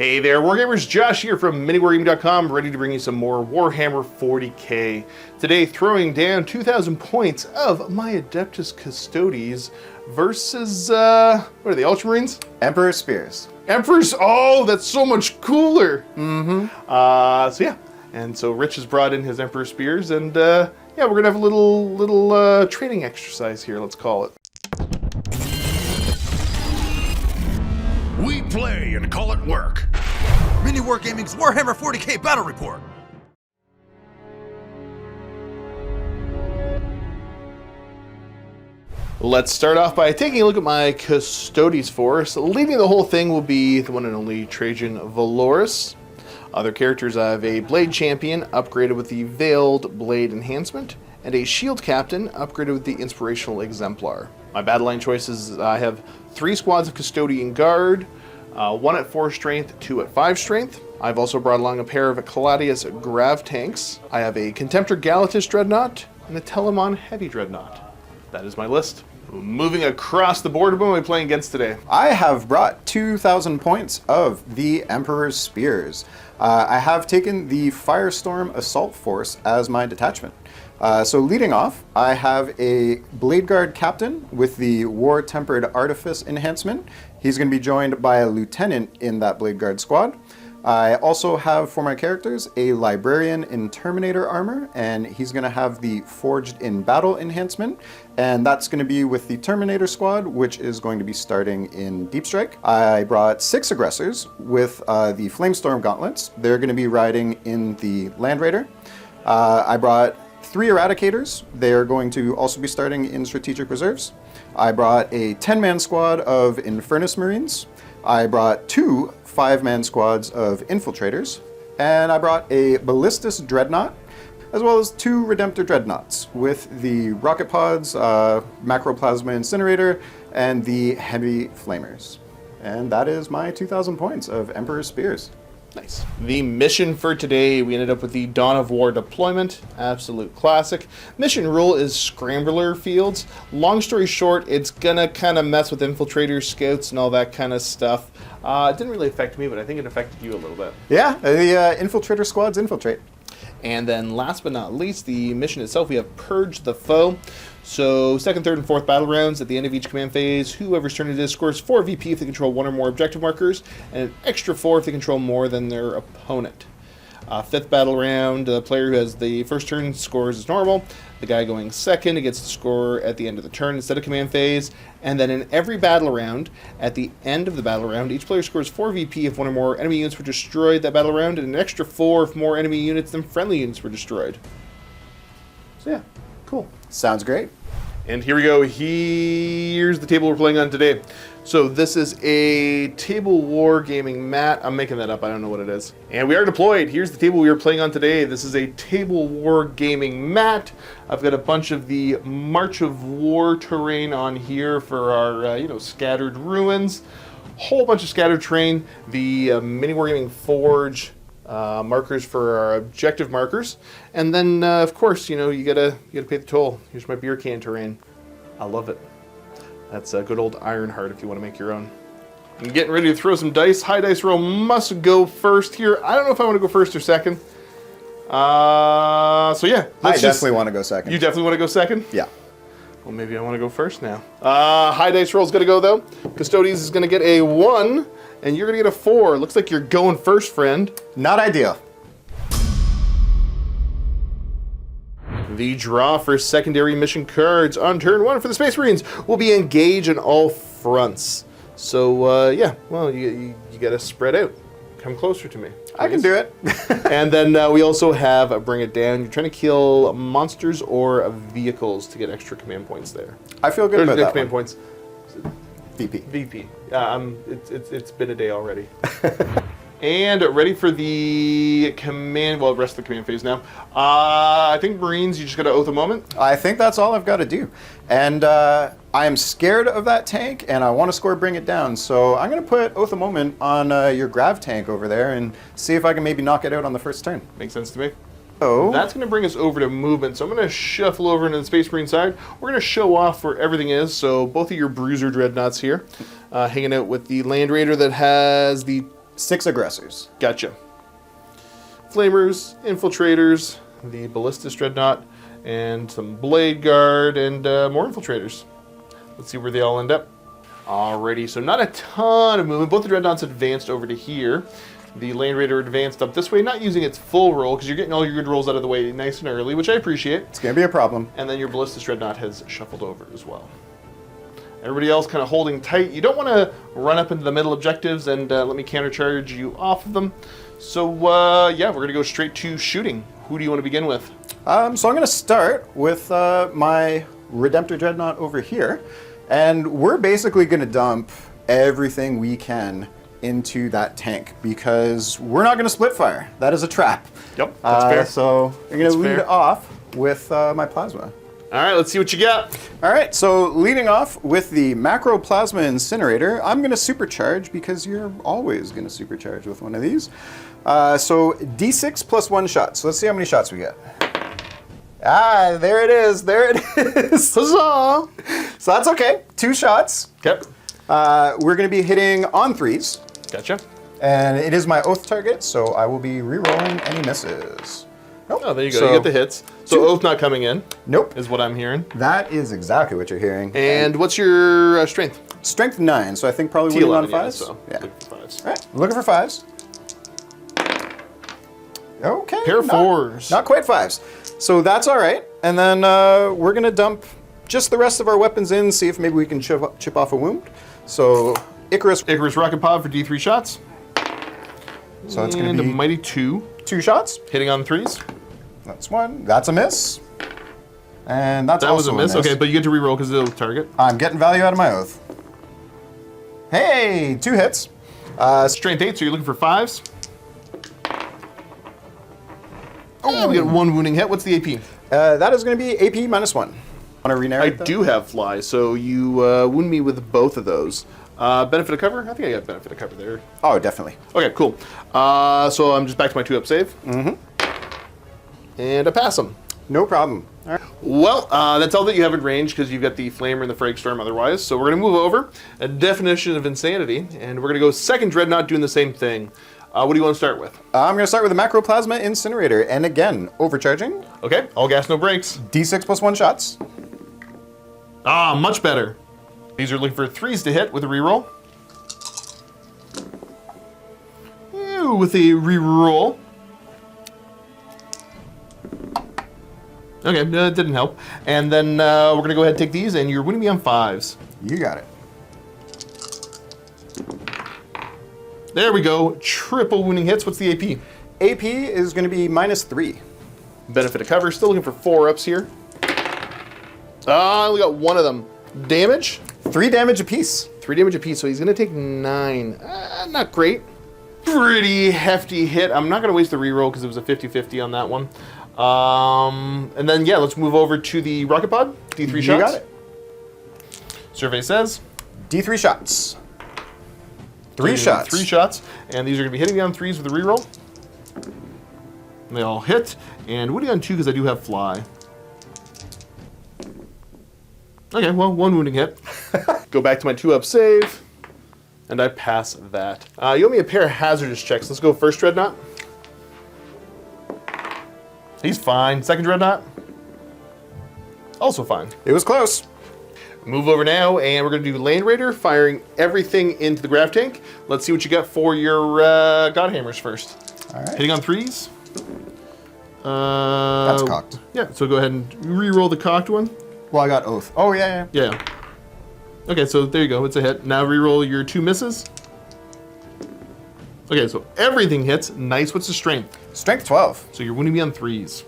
Hey there, Wargamers, Josh here from MiniWarGaming.com, ready to bring you some more Warhammer 40k. Today, throwing down 2,000 points of my Adeptus Custodes versus, what are they, Ultramarines? Emperor Spears. Emperors, oh, that's so much cooler! So yeah, and so Rich has brought in his Emperor Spears, and yeah, we're gonna have a little training exercise here, let's call it. We play and call it work. MiniWarGaming's Warhammer 40k Battle Report. Let's start off by taking a look at my Custodes force. Leading the whole thing will be the one and only Trajan Valoris. Other characters, I have a Blade Champion upgraded with the Veiled Blade Enhancement, and a Shield Captain upgraded with the Inspirational Exemplar. My battle line choices, I have 3 squads of Custodian Guard, 1 at 4 strength, 2 at 5 strength. I've also brought along a pair of Caladius Grav tanks. I have a Contemptor Galatus Dreadnought and a Telemon Heavy Dreadnought. That is my list. Moving across the board, what am I playing against today? I have brought 2,000 points of the Emperor's Spears. I have taken the Firestorm Assault Force as my detachment. So leading off, I have a Blade Guard Captain with the War Tempered Artifice enhancement. He's going to be joined by a Lieutenant in that Blade Guard squad. I also have, for my characters, a Librarian in Terminator armor, and he's going to have the Forged in Battle enhancement, and that's going to be with the Terminator squad, which is going to be starting in Deep Strike. I brought 6 aggressors with the Flamestorm Gauntlets. They're going to be riding in the Land Raider. I brought 3 Eradicators. They are going to also be starting in Strategic Reserves. I brought a 10-man squad of Infernus Marines. I brought 2 5-man squads of Infiltrators. And I brought a Ballistus Dreadnought, as well as 2 Redemptor Dreadnoughts with the Rocket Pods, Macroplasma Incinerator, and the Heavy Flamers. And that is my 2,000 points of Emperor Spears. Nice. The mission for today, we ended up with the Dawn of War deployment. Absolute classic. Mission rule is Scrambler Fields. Long story short, it's gonna kind of mess with infiltrators, scouts, and all that kind of stuff. It didn't really affect me, but I think it affected you a little bit. Yeah, the infiltrator squads infiltrate. And then last but not least, the mission itself, we have Purge the Foe. So 2nd, 3rd, and 4th battle rounds. At the end of each command phase, whoever's turn it is scores 4 VP if they control 1 or more objective markers, and an extra 4 if they control more than their opponent. 5th battle round, the player who has the first turn scores as normal. The guy going second gets to score at the end of the turn instead of command phase. And then in every battle round, at the end of the battle round, each player scores 4 VP if 1 or more enemy units were destroyed that battle round, and an extra 4 if more enemy units than friendly units were destroyed. So yeah, cool. Sounds great. And here we go. Here's the table we're playing on today. So this is a Table Wargaming mat. I'm making that up. I don't know what it is. And we are deployed. Here's the table we are playing on today. This is a Table Wargaming mat. I've got a bunch of the March of War terrain on here for our, scattered ruins. Whole bunch of scattered terrain. The MiniWarGaming Forge markers for our objective markers, and then of course you gotta pay the toll. Here's my beer can terrain. I love it. That's a good old Ironheart if you want to make your own. I'm getting ready to throw some dice. High dice roll must go first here. I don't know if I want to go first or second. So yeah, I definitely want to go second. You definitely want to go second? Yeah. Well, maybe I want to go first now. High dice roll's gonna go though. Custodes is gonna get a 1. And you're going to get a 4. Looks like you're going first, friend. Not ideal. The draw for secondary mission cards on turn 1 for the Space Marines will be engage in all fronts. So, yeah, well, you got to spread out. Come closer to me. Please. I can do it. And then we also have Bring It Down. You're trying to kill monsters or vehicles to get extra command points there. I feel good about that command one. points. VP. VP. It's been a day already. And ready for the command, well, rest of the command phase now. I think Marines, you just got to oath a moment. I think that's all I've got to do. And I am scared of that tank, and I want to score Bring It Down. So I'm going to put Oath a Moment on your Grav tank over there and see if I can maybe knock it out on the first turn. Makes sense to me. Oh. That's going to bring us over to movement. So I'm going to shuffle over into the Space Marine side. We're going to show off where everything is. So both of your Bruiser Dreadnoughts here, hanging out with the Land Raider that has the 6 aggressors. Gotcha. Flamers, infiltrators, the ballistas dreadnought, and some blade guard, and more infiltrators. Let's see where they all end up. Alrighty, so not a ton of movement. Both the dreadnoughts advanced over to here. The Land Raider advanced up this way, not using its full roll, because you're getting all your good rolls out of the way nice and early, which I appreciate. It's going to be a problem. And then your ballistas dreadnought has shuffled over as well. Everybody else kind of holding tight. You don't want to run up into the middle objectives and let me countercharge you off of them. So, yeah, we're going to go straight to shooting. Who do you want to begin with? So I'm going to start with my Redemptor Dreadnought over here. And we're basically going to dump everything we can into that tank because we're not going to split fire. That is a trap. Yep, that's fair. So I'm going to lead off with my plasma. All right, let's see what you got. All right, so leading off with the Macro Plasma Incinerator, I'm going to supercharge because you're always going to supercharge with one of these. So D6 plus 1 shot. So let's see how many shots we get. Ah, there it is. There it is. Huzzah! So that's okay. 2 shots. Yep. We're going to be hitting on 3s. Gotcha. And it is my oath target, so I will be re-rolling any misses. Nope. Oh, there you go. So, you get the hits. So oath not coming in. Nope. Is what I'm hearing. That is exactly what you're hearing. And what's your strength? Strength 9, so I think probably winning on 5s. Yeah, so Yeah. looking for 5s. All right, looking for 5s. Okay. Pair of 4s. Not quite 5s. So that's all right. And then we're going to dump just the rest of our weapons in, see if maybe we can chip off a wound. So Icarus Rocket Pod for D3 shots. So it's going And to be a mighty 2. 2 shots. Hitting on 3s. That's 1. That's a miss. And that's That was also a miss. Okay, but you get to reroll because it'll target. I'm getting value out of my oath. Hey, 2 hits. Strength 8, so you're looking for 5s. Oh, we get 1 wounding hit. What's the AP? That is going to be AP minus 1. Want to re-narrate I that? do have fly, so you wound me with both of those. Benefit of cover? I think I got benefit of cover there. Oh, definitely. Okay, cool. So I'm just back to my 2-up save. Mm-hmm. And I pass them. No problem. All right. Well, that's all that you have in range because you've got the Flamer and the Frag Storm otherwise. So we're going to move over. A definition of insanity. And we're going to go second Dreadnought doing the same thing. What do you want to start with? I'm going to start with the Macro Plasma Incinerator. And again, overcharging. Okay, all gas, no brakes. D6 plus 1 shots. Ah, much better. These are looking for 3s to hit with a reroll. Ew, with a reroll. Okay, that didn't help. And then we're going to go ahead and take these, and you're winning me on 5s. You got it. There we go. Triple wounding hits. What's the AP? AP is going to be minus 3. Benefit of cover. Still looking for 4-ups here. I only got 1 of them. Damage? 3 damage apiece. 3 damage apiece, so he's going to take 9. Not great. Pretty hefty hit. I'm not going to waste the reroll because it was a 50-50 on that one. And then, yeah, let's move over to the rocket pod. D3 shots. You got it. Survey says. D3 shots. 3 shots. 3 shots. And these are going to be hitting me on 3s with a reroll. They all hit. And wounding on 2 because I do have fly. Okay, well, 1 wounding hit. Go back to my 2-up save. And I pass that. You owe me a pair of hazardous checks. Let's go first Dreadnought. He's fine. Second Dreadnought. Also fine. It was close. Move over now, and we're going to do Land Raider, firing everything into the grav tank. Let's see what you got for your Godhammers first. All right. Hitting on 3s. That's cocked. Yeah, so go ahead and re-roll the cocked one. Well, I got oath. Oh, yeah. Yeah. Okay, so there you go. It's a hit. Now re-roll your 2 misses. Okay, so everything hits. Nice. What's the strength? Strength 12. So you're wounding me on 3s.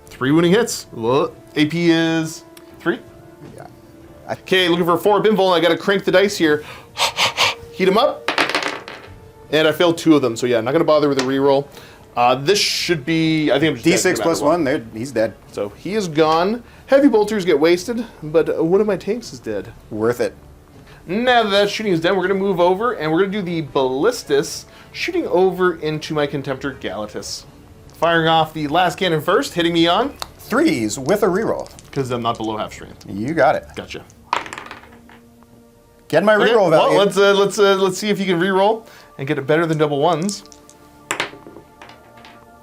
3 wounding hits. Well, AP is 3. Yeah. Okay, looking for a 4-up invul. I got to crank the dice here. Heat them up. And I failed 2 of them. So yeah, not going to bother with a reroll. This should be, I think I'm just dead D6 no plus matter what. 1, there, he's dead. So he is gone. Heavy bolters get wasted, but one of my tanks is dead. Worth it. Now that that shooting is done, we're going to move over, and we're going to do the Ballistas, shooting over into my Contemptor Galatus. Firing off the last cannon first, hitting me on, 3s with a reroll. because I'm not below half strength. You got it. Gotcha. Get my Okay, reroll value. well, let's see if you can reroll and get it better than double ones.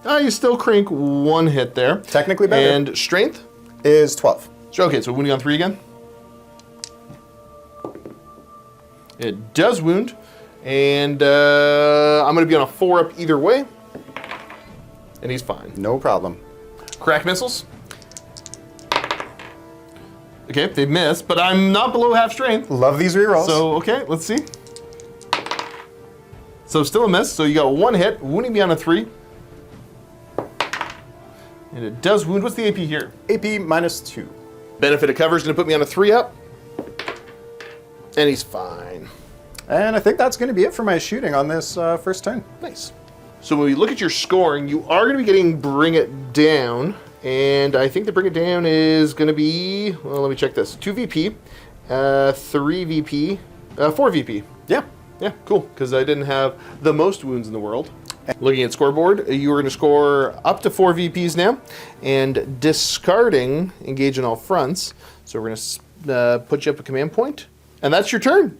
You still crank one hit there. Technically better. And strength? Is 12. Okay, so wounding on 3 again. It does wound. And I'm going to be on a 4 up either way. And he's fine. No problem. Crack missiles. Okay, they missed, but I'm not below half strength. Love these rerolls. So, okay, let's see. So still a miss. So you got 1 hit, wounding me on a 3. And it does wound. What's the AP here? AP -2. Benefit of cover is going to put me on a 3 up. And he's fine. And I think that's going to be it for my shooting on this first turn. Nice. So when we look at your scoring, you are going to be getting Bring It Down. And I think the Bring It Down is going to be, well, let me check this. 2 VP, 3 VP, 4 VP. Yeah. Yeah, cool, because I didn't have the most wounds in the world. Looking at scoreboard, you are going to score up to 4 VPs now, and discarding engage in all fronts. So we're going to put you up a command point, and that's your turn.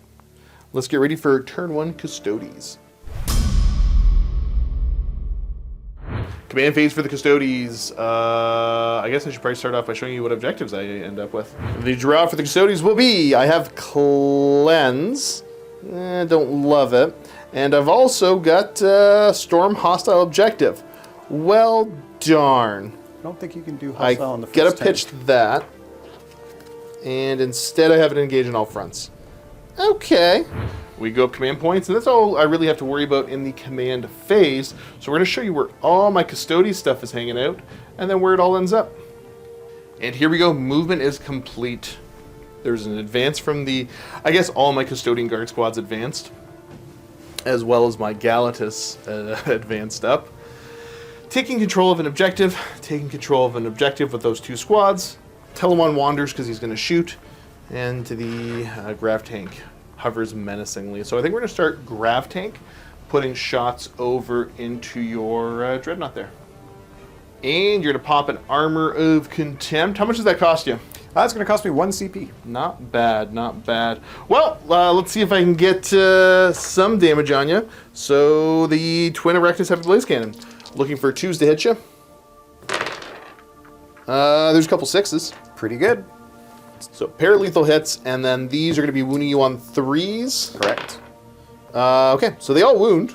Let's get ready for turn 1 Custodes. Command phase for the Custodes. I guess I should probably start off by showing you what objectives I end up with. The draw for the Custodes will be, I have Cleanse. Don't love it. And I've also got Storm Hostile Objective. Well, darn. I don't think you can do hostile on the first gotta turn. pitch that. And instead I have it engage in all fronts. Okay. We go up command points, and that's all I really have to worry about in the command phase. So we're going to show you where all my Custodes stuff is hanging out, and then where it all ends up. And here we go. Movement is complete. There's an advance from the... I guess all my Custodian Guard squads advanced, as well as my Galatus advanced up. Taking control of an objective. Taking control of an objective with those 2 squads. Telemon wanders because he's going to shoot. And to the Grav Tank. Hovers menacingly. So I think we're going to start Grav Tank, putting shots over into your Dreadnought there. And you're going to pop an Armor of Contempt. How much does that cost you? That's going to cost me 1 CP. Not bad, not bad. Well, let's see if I can get some damage on you. So the Twin Erectus Heavy Blaze Cannon. Looking for 2s to hit you. There's a couple 6s. Pretty good. So paralethal hits, and then these are going to be wounding you on 3s. Correct. Okay, so they all wound.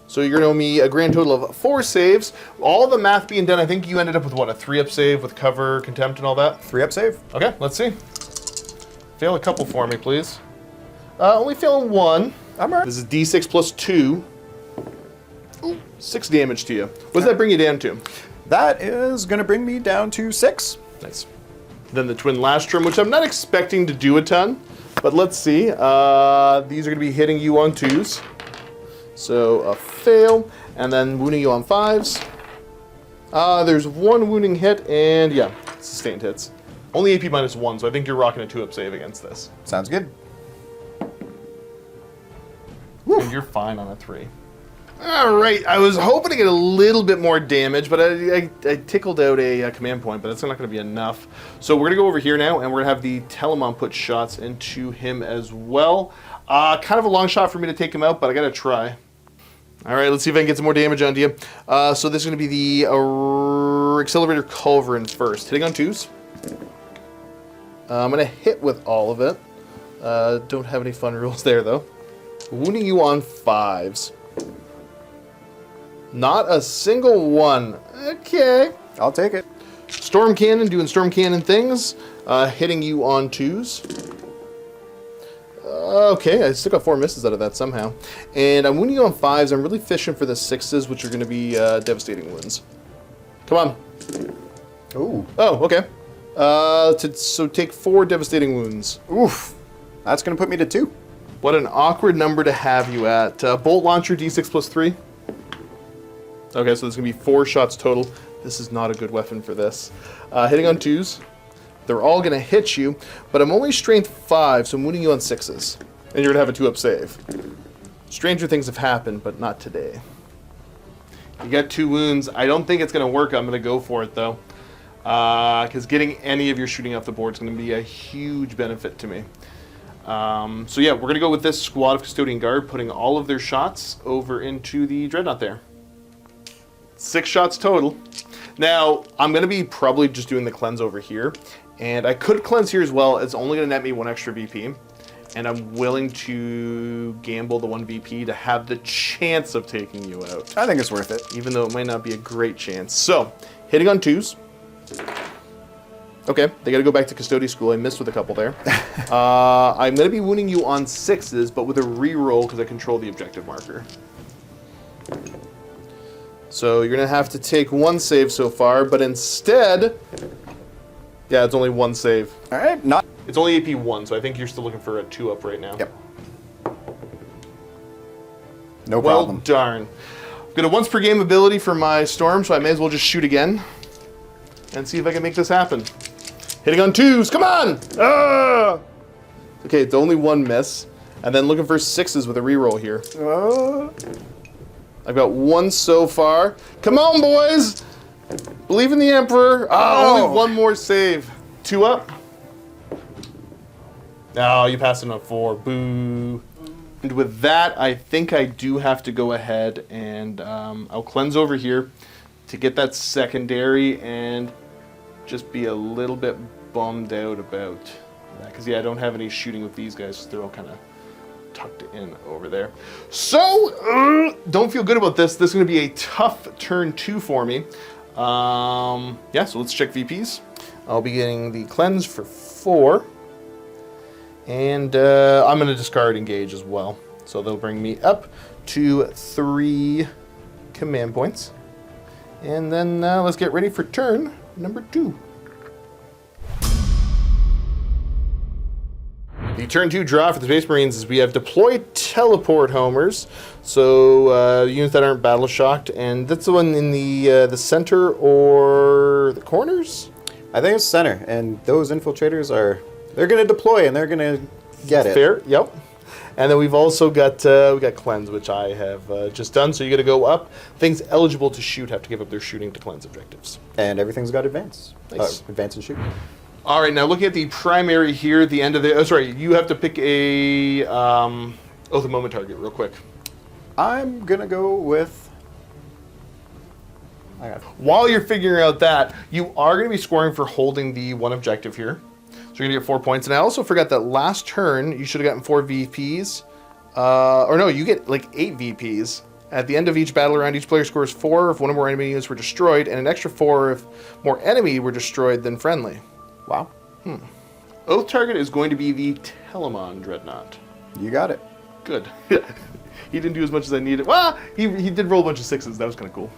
So you're going to owe me a grand total of 4 saves. All the math being done, I think you ended up with what, a 3-up save with cover, contempt, and all that? 3-up save. Okay, let's see. Fail a couple for me, please. Only failing 1. I'm all right. This is D6 plus 2. Ooh, 6 damage to you. What does that bring you down to? That is going to bring me down to 6. Nice. Then the Twin Lastrum, which I'm not expecting to do a ton, but let's see. These are going to be hitting you on 2s. So a fail, and then wounding you on 5s. There's 1 wounding hit, and yeah, sustained hits. Only AP -1, so I think you're rocking a 2-up save against this. Sounds good. And you're fine on a 3. All right, I was hoping to get a little bit more damage, but I tickled out a command point, but that's not going to be enough. So we're going to go over here now, and we're going to have the Telemon put shots into him as well. Kind of a long shot for me to take him out, but I got to try. All right, let's see if I can get some more damage onto you. So this is going to be the Accelerator Culverin first. Hitting on 2s. I'm going to hit with all of it. Don't have any fun rules there, though. Wounding you on 5s. Not a single one. Okay. I'll take it. Storm Cannon, doing Storm Cannon things. Hitting you on 2s. Okay, I still got 4 misses out of that somehow. And I'm wounding you on 5s. I'm really fishing for the 6s, which are going to be devastating wounds. Come on. Ooh. Oh, okay. So take 4 devastating wounds. Oof. That's going to put me to 2. What an awkward number to have you at. Bolt Launcher, D6 plus 3. Okay, so there's going to be 4 shots total. This is not a good weapon for this. Hitting on 2s. They're all going to hit you, but I'm only strength 5, so I'm wounding you on 6s. And you're going to have a 2-up save. Stranger things have happened, but not today. You got 2 wounds. I don't think it's going to work. I'm going to go for it, though. Because getting any of your shooting off the board is going to be a huge benefit to me. So yeah, we're going to go with this squad of Custodian Guard, putting all of their shots over into the Dreadnought there. 6 shots total. Now, I'm going to be probably just doing the cleanse over here. And I could cleanse here as well. It's only going to net me 1 extra VP. And I'm willing to gamble the 1 VP to have the chance of taking you out. I think it's worth it. Even though it might not be a great chance. So, hitting on 2s. Okay, they got to go back to Custodian School. I missed with a couple there. I'm going to be wounding you on 6s, but with a reroll because I control the objective marker. So you're going to have to take 1 save so far, but instead... Yeah, it's only 1 save. All right, It's only AP 1, so I think you're still looking for a 2-up right now. Yep. No Well, problem. darn. I've got a once per game ability for my Storm, so I may as well just shoot again and see if I can make this happen. Hitting on 2s, come on! Ah! Okay, it's only 1 miss. And then looking for 6s with a reroll here. I've got 1 so far. Come on, boys! Believe in the Emperor. Only 1 more save. 2 up. No, you passed it on 4. Boo. And with that, I think I do have to go ahead and I'll cleanse over here to get that secondary and just be a little bit bummed out about that. Because, yeah, I don't have any shooting with these guys. They're all kind of tucked in over there. So, don't feel good about this. This is going to be a tough turn 2 for me. Yeah, so let's check VPs. I'll be getting the cleanse for 4. And I'm going to discard engage as well. So they'll bring me up to 3 command points. And then let's get ready for turn number 2. The turn 2 draw for the Space Marines is we have deployed teleport homers. So units that aren't battle shocked. And that's the one in the center or the corners? I think it's center. And those infiltrators they're going to deploy and they're going to get it. Fair, yep. And then we've also got we got cleanse, which I have just done. So you got to go up. Things eligible to shoot have to give up their shooting to cleanse objectives. And everything's got advance. Nice. Advance and shoot. All right, now looking at the primary here, at the end of the... Oh, sorry, you have to pick a Oath of Moment target real quick. I'm going to go with... While you're figuring out that, you are going to be scoring for holding the 1 objective here. So you're going to get 4 points. And I also forgot that last turn, you should have gotten 4 VPs. Or no, you get like 8 VPs. At the end of each battle round, each player scores 4 if 1 or more enemy units were destroyed, and an extra 4 if more enemy were destroyed than friendly. Wow. Oath target is going to be the Telemon Dreadnought. You got it. Good. He didn't do as much as I needed. Well, he did roll a bunch of 6s. That was kind of cool.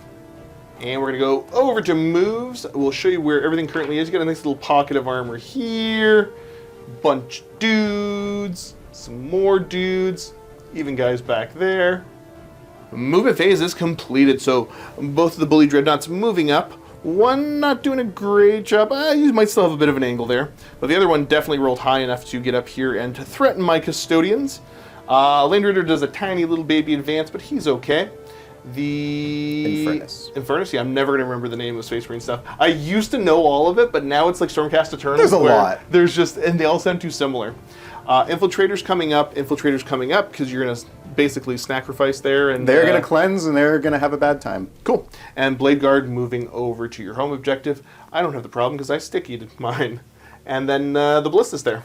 And we're going to go over to moves. We'll show you where everything currently is. You got a nice little pocket of armor here. Bunch of dudes. Some more dudes. Even guys back there. Movement phase is completed. So both of the Bully Dreadnoughts moving up. One not doing a great job. You might still have a bit of an angle there. But the other one definitely rolled high enough to get up here and to threaten my Custodians. Land Raider does a tiny little baby advance, but he's okay. The Infernus, yeah, I'm never going to remember the name of Space Marine stuff. I used to know all of it, but now it's like Stormcast Eternal. There's a lot. There's just, and they all sound too similar. Infiltrators coming up, because you're going to basically sacrifice there. And they're going to cleanse, and they're going to have a bad time. Cool. And Blade Guard moving over to your home objective. I don't have the problem, because I sticky mine. And then the Ballistas there.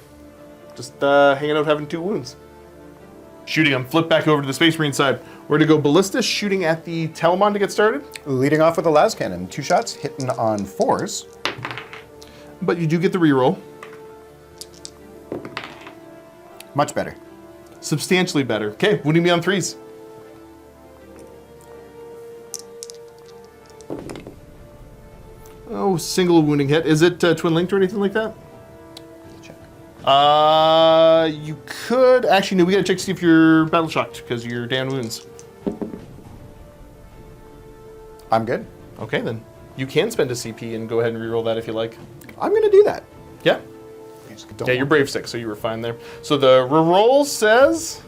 Just hanging out having 2 wounds. Shooting them. Flip back over to the Space Marine side. We're going to go Ballista, shooting at the Telemon to get started. Leading off with a las cannon. 2 shots, hitting on 4s. But you do get the reroll. Much better. Substantially better. Okay, wounding me on 3s. Oh, single wounding hit. Is it twin linked or anything like that? Check. You could... Actually, no, we gotta check to see if you're battle shocked, because you're down wounds. I'm good. Okay, then. You can spend a CP and go ahead and reroll that if you like. I'm going to do that. Yeah. Yeah, you're brave 6, so you were fine there. So the reroll says...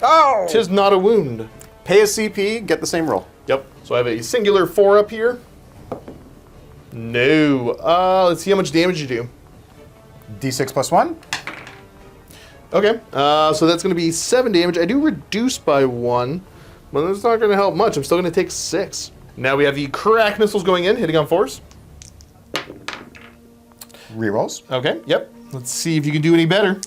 Oh! 'Tis not a wound. Pay a CP, get the same roll. Yep. So I have a singular 4 up here. No. Let's see how much damage you do. D6 plus 1. Okay, so that's going to be 7 damage. I do reduce by 1, but that's not going to help much. I'm still going to take 6. Now we have the crack missiles going in, hitting on 4s. Rerolls. Okay, yep. Let's see if you can do any better.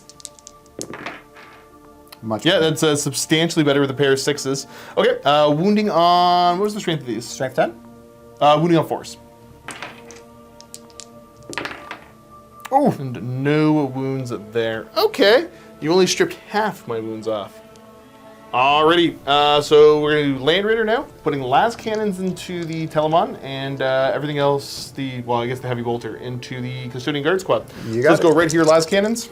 Much Yeah, better. that's substantially better with a pair of 6s. Okay, wounding on... What was the strength of these? Strength 10. Wounding on 4s. Oh, And no wounds there. Okay, you only stripped half my wounds off. Alrighty, so we're going to do Land Raider now, putting las cannons into the Telemon, and everything else, the heavy bolter, into the Custodian Guard Squad. You So got let's it. go right here, las cannons.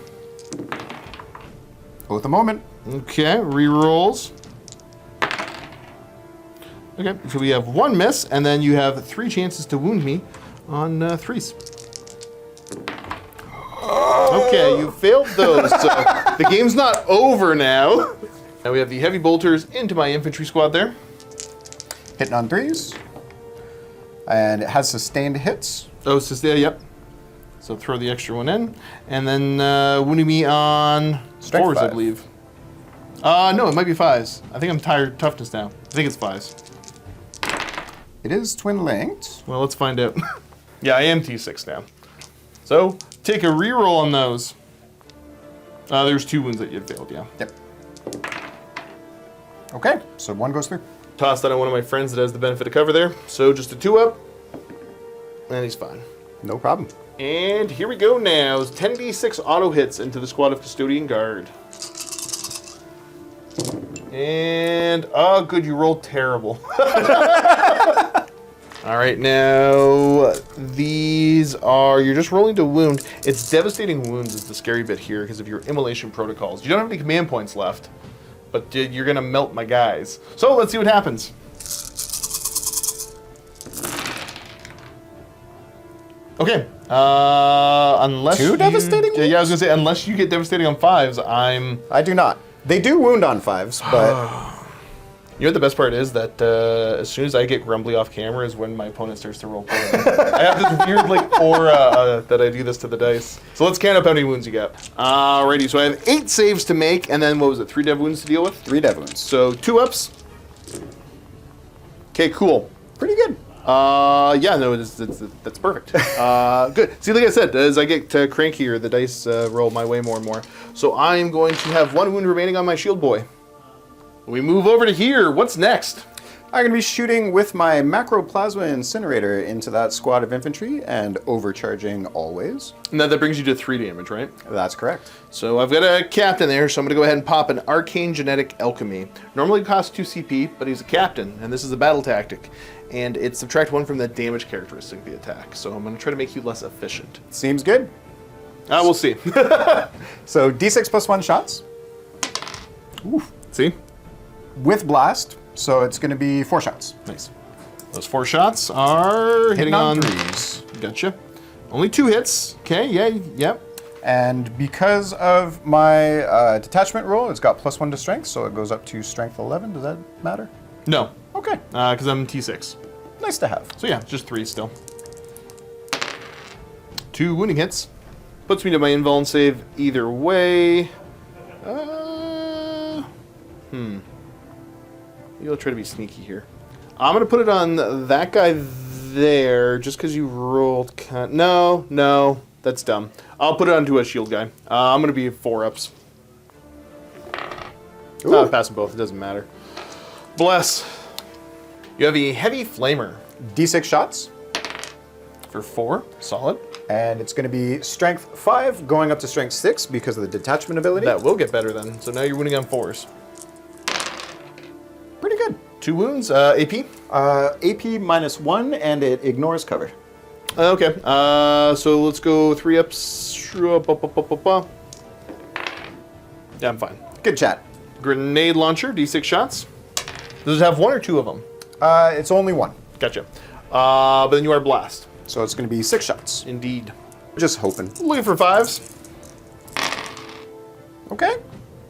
at the moment. Okay, rerolls. Okay, so we have 1 miss, and then you have 3 chances to wound me on 3s. Okay, you failed those, so the game's not over now. Now we have the heavy bolters into my infantry squad there. Hitting on 3s. And it has sustained hits. Oh, so yeah, yep. So throw the extra one in, and then wounding me on Strength 4s, I 5. believe. No, it might be 5s. I think I'm tired toughness now. I think it's 5s. It is twin linked. Well, let's find out. Yeah, I am T6 now. So take a reroll on those. There's 2 wounds that you had failed, yeah. Yep. Okay, so 1 goes through. Tossed that on one of my friends that has the benefit of cover there. So just a 2-up, and he's fine. No problem. And here we go now. 10d6 auto hits into the squad of Custodian Guard. And, oh good, you rolled terrible. All right, now these are, you're just rolling to wound. It's devastating wounds is the scary bit here because of your immolation protocols. You don't have any command points left, but you're gonna melt my guys. So let's see what happens. Okay, unless 2 devastating Yeah, I was gonna say, unless you get devastating on 5s, I do not. They do wound on 5s, but You know what the best part is? That as soon as I get grumbly off camera is when my opponent starts to roll poorly. I have this weird like aura that I do this to the dice. So let's count up how many wounds you got. Alrighty, so I have 8 saves to make, and then what was it, 3 dev wounds to deal with? 3 dev wounds. So 2 ups. Okay, cool. Pretty good. Yeah, no, that's perfect. Good. See, like I said, as I get crankier, the dice roll my way more and more. So I'm going to have 1 wound remaining on my shield boy. We move over to here. What's next? I'm going to be shooting with my Macroplasma Incinerator into that squad of infantry and overcharging always. And that brings you to 3 damage, right? That's correct. So I've got a captain there, so I'm going to go ahead and pop an Arcane Genetic Alchemy. Normally costs 2 CP, but he's a captain, and this is a battle tactic. And it's subtract 1 from the damage characteristic of the attack. So I'm going to try to make you less efficient. Seems good. We'll see. So D6 plus 1 shots Oof. See? with blast. So it's going to be 4 shots. Nice. Those 4 shots are hitting on 3s. Gotcha. Only 2 hits. Okay, yeah, yep. And because of my detachment roll, it's got plus 1 to strength, so it goes up to strength 11. Does that matter? No, Okay. because I'm T6. Nice to have. So yeah, just 3 still. 2 wounding hits. Puts me to my invuln save either way. You'll try to be sneaky here. I'm going to put it on that guy there, just because you rolled... No, that's dumb. I'll put it onto a shield guy. I'm going to be 4-ups. Pass them both, it doesn't matter. Bless. You have a heavy flamer. D6 shots. For 4, solid. And it's going to be strength 5 going up to strength 6 because of the detachment ability. That will get better then. So now you're wounding on 4s. Pretty good. 2 wounds. AP? AP minus 1 and it ignores cover. Okay. So let's go 3 ups. Yeah, I'm fine. Good chat. Grenade launcher, D6 shots. Does it have 1 or 2 of them? It's only 1. Gotcha. But then you are blast. So it's going to be 6 shots. Indeed. Just hoping. Looking for 5s. Okay.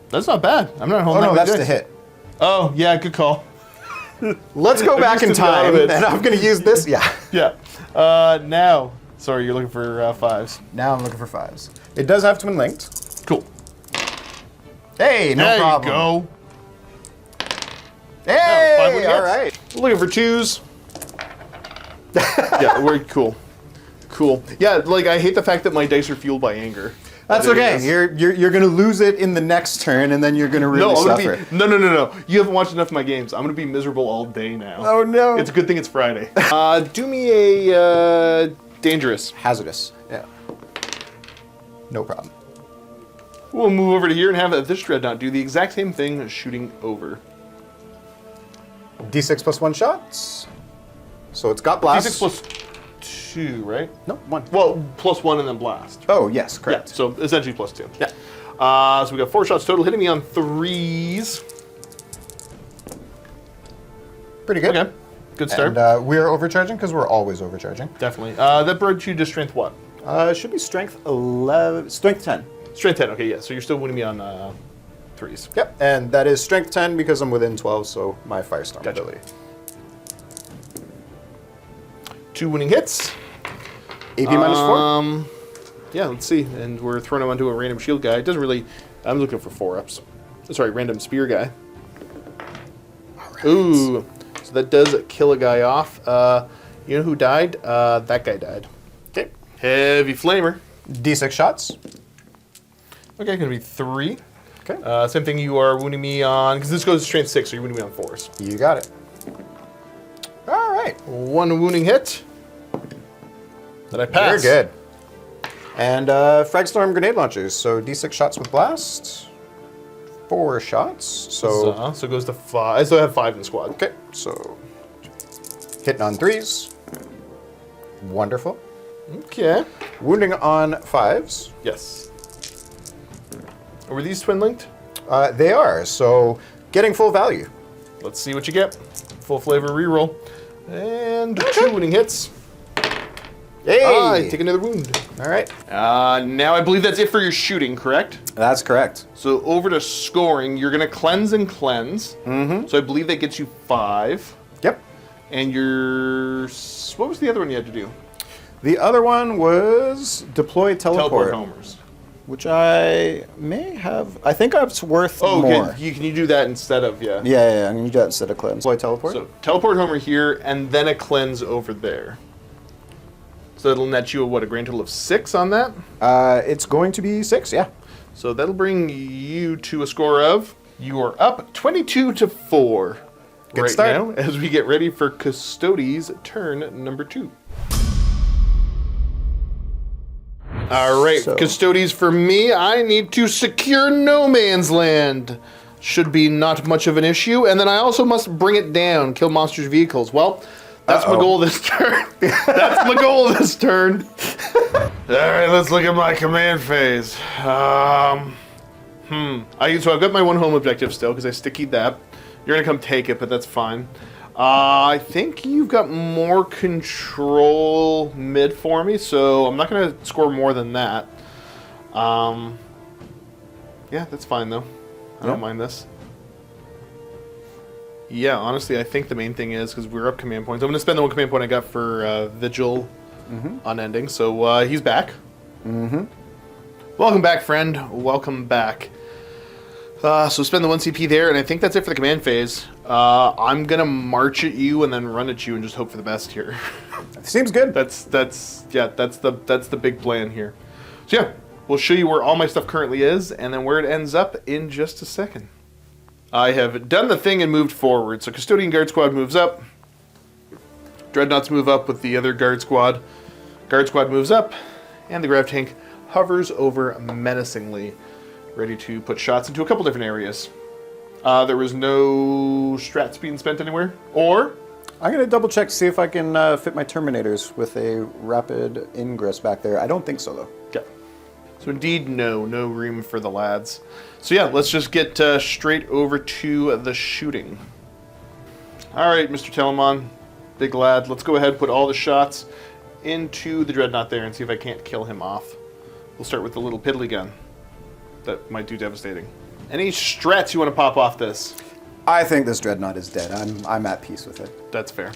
That's not bad. I'm not Oh holding no, that that's with the dice. hit. Oh, yeah, good call. Let's go back in used to be out time, of it. and I'm going to use this. Yeah. Yeah. Now, sorry, you're looking for 5s. Now I'm looking for 5s. It does have twin linked. Cool. Hey, no there problem. you go. Hey, 5 wooden all hits. right. Looking for 2s. Yeah, we're cool. Cool. Yeah, like I hate the fact that my dice are fueled by anger. That's But it okay. is. You're gonna lose it in the next turn, and then you're gonna really No, I'm suffer. gonna be no. You haven't watched enough of my games. I'm gonna be miserable all day now. Oh no! It's a good thing it's Friday. Do me a dangerous. Hazardous. Yeah. No problem. We'll move over to here and have this dreadnought do the exact same thing, shooting over. D6 plus 1 shots. So it's got blast. D6 plus 2, right? No, 1. Well, plus 1 and then blast. Oh yes, Yeah, correct. so essentially plus 2. Yeah. So we got 4 shots total, hitting me on 3s. Pretty good. Okay, good start. And we are overcharging because we're always overcharging. Definitely. That brought you to strength what? It should be strength 11, strength 10. Strength 10. Okay, yeah. So you're still winning me on 3s. Yep, and that is strength 10 because I'm within 12, so my firestorm Gotcha. ability. 2 winning hits. AP minus 4. Yeah, let's see. And we're throwing him onto a random shield guy. It doesn't really. I'm looking for 4-ups. Sorry, random spear guy. Alright. Ooh. So that does kill a guy off. You know who died? That guy died. Okay. Heavy flamer. D6 shots. Okay, gonna be 3. Okay. Same thing. You are wounding me on because this goes to strength 6, so you're wounding me on 4s. You got it. All right. 1 wounding hit. That I pass. Very good. And Fragstorm grenade launchers. So D6 shots with blast. 4 shots. So So it goes to 5. I still have 5 in the squad. okay. So hitting on 3s. Wonderful. Okay. Wounding on 5s. Yes. Were these twin linked? They are. So getting full value. Let's see what you get. Full flavor reroll. And 2 wounding hits. Hey. Take another wound. All right. Now I believe that's it for your shooting, correct? That's correct. So over to scoring, you're going to cleanse and cleanse. Mm-hmm. So I believe that gets you 5. Yep. And your... What was the other one you had to do? The other one was deploy Teleport teleport, homers. which I may have. I think it's worth Oh, more. okay. Can you do that instead of, yeah. Yeah, I'm gonna do that instead of cleanse. Deploy teleport. So teleport homer here, and then a cleanse over there. So that'll net you a grand total of 6 on that. It's going to be 6. Yeah. So that'll bring you to a score of, you are up 22-4 Good right start. now as we get ready for Custodes' turn number 2. All right, So- Custodes for me, I need to secure no man's land. Should be not much of an issue. And then I also must bring it down, kill monsters' vehicles. Well, that's my goal this turn. That's my goal this turn. All right, let's look at my command phase. So I've got my 1 home objective still because I stickied that. You're gonna come take it, but that's fine. I think you've got more control mid for me, so I'm not gonna score more than that. Yeah, that's fine though. I don't mind this. Yeah, honestly, I think the main thing is, because we're up command points, I'm going to spend the 1 command point I got for Vigil unending. So he's back. Welcome back, friend. Welcome back. So spend the 1 CP there, and I think that's it for the command phase. I'm going to march at you and then run at you and just hope for the best here. Seems good. That's the big plan here. So yeah, we'll show you where all my stuff currently is, and then where it ends up in just a second. I have done the thing and moved forward. So Custodian Guard Squad moves up. Dreadnoughts move up with the other Guard Squad. Guard Squad moves up, and the Grav Tank hovers over menacingly, ready to put shots into a couple different areas. There was no strats being spent anywhere, or I'm gonna double check to see if I can fit my Terminators with a rapid ingress back there. I don't think so though. yeah. So indeed, no room for the lads. So yeah, let's just get straight over to the shooting. All right, Mr. Telemon, big lad, let's go ahead and put all the shots into the Dreadnought there and see if I can't kill him off. We'll start with the little piddly gun. That might do devastating. Any strats you want to pop off this? I think this Dreadnought is dead. I'm at peace with it. That's fair.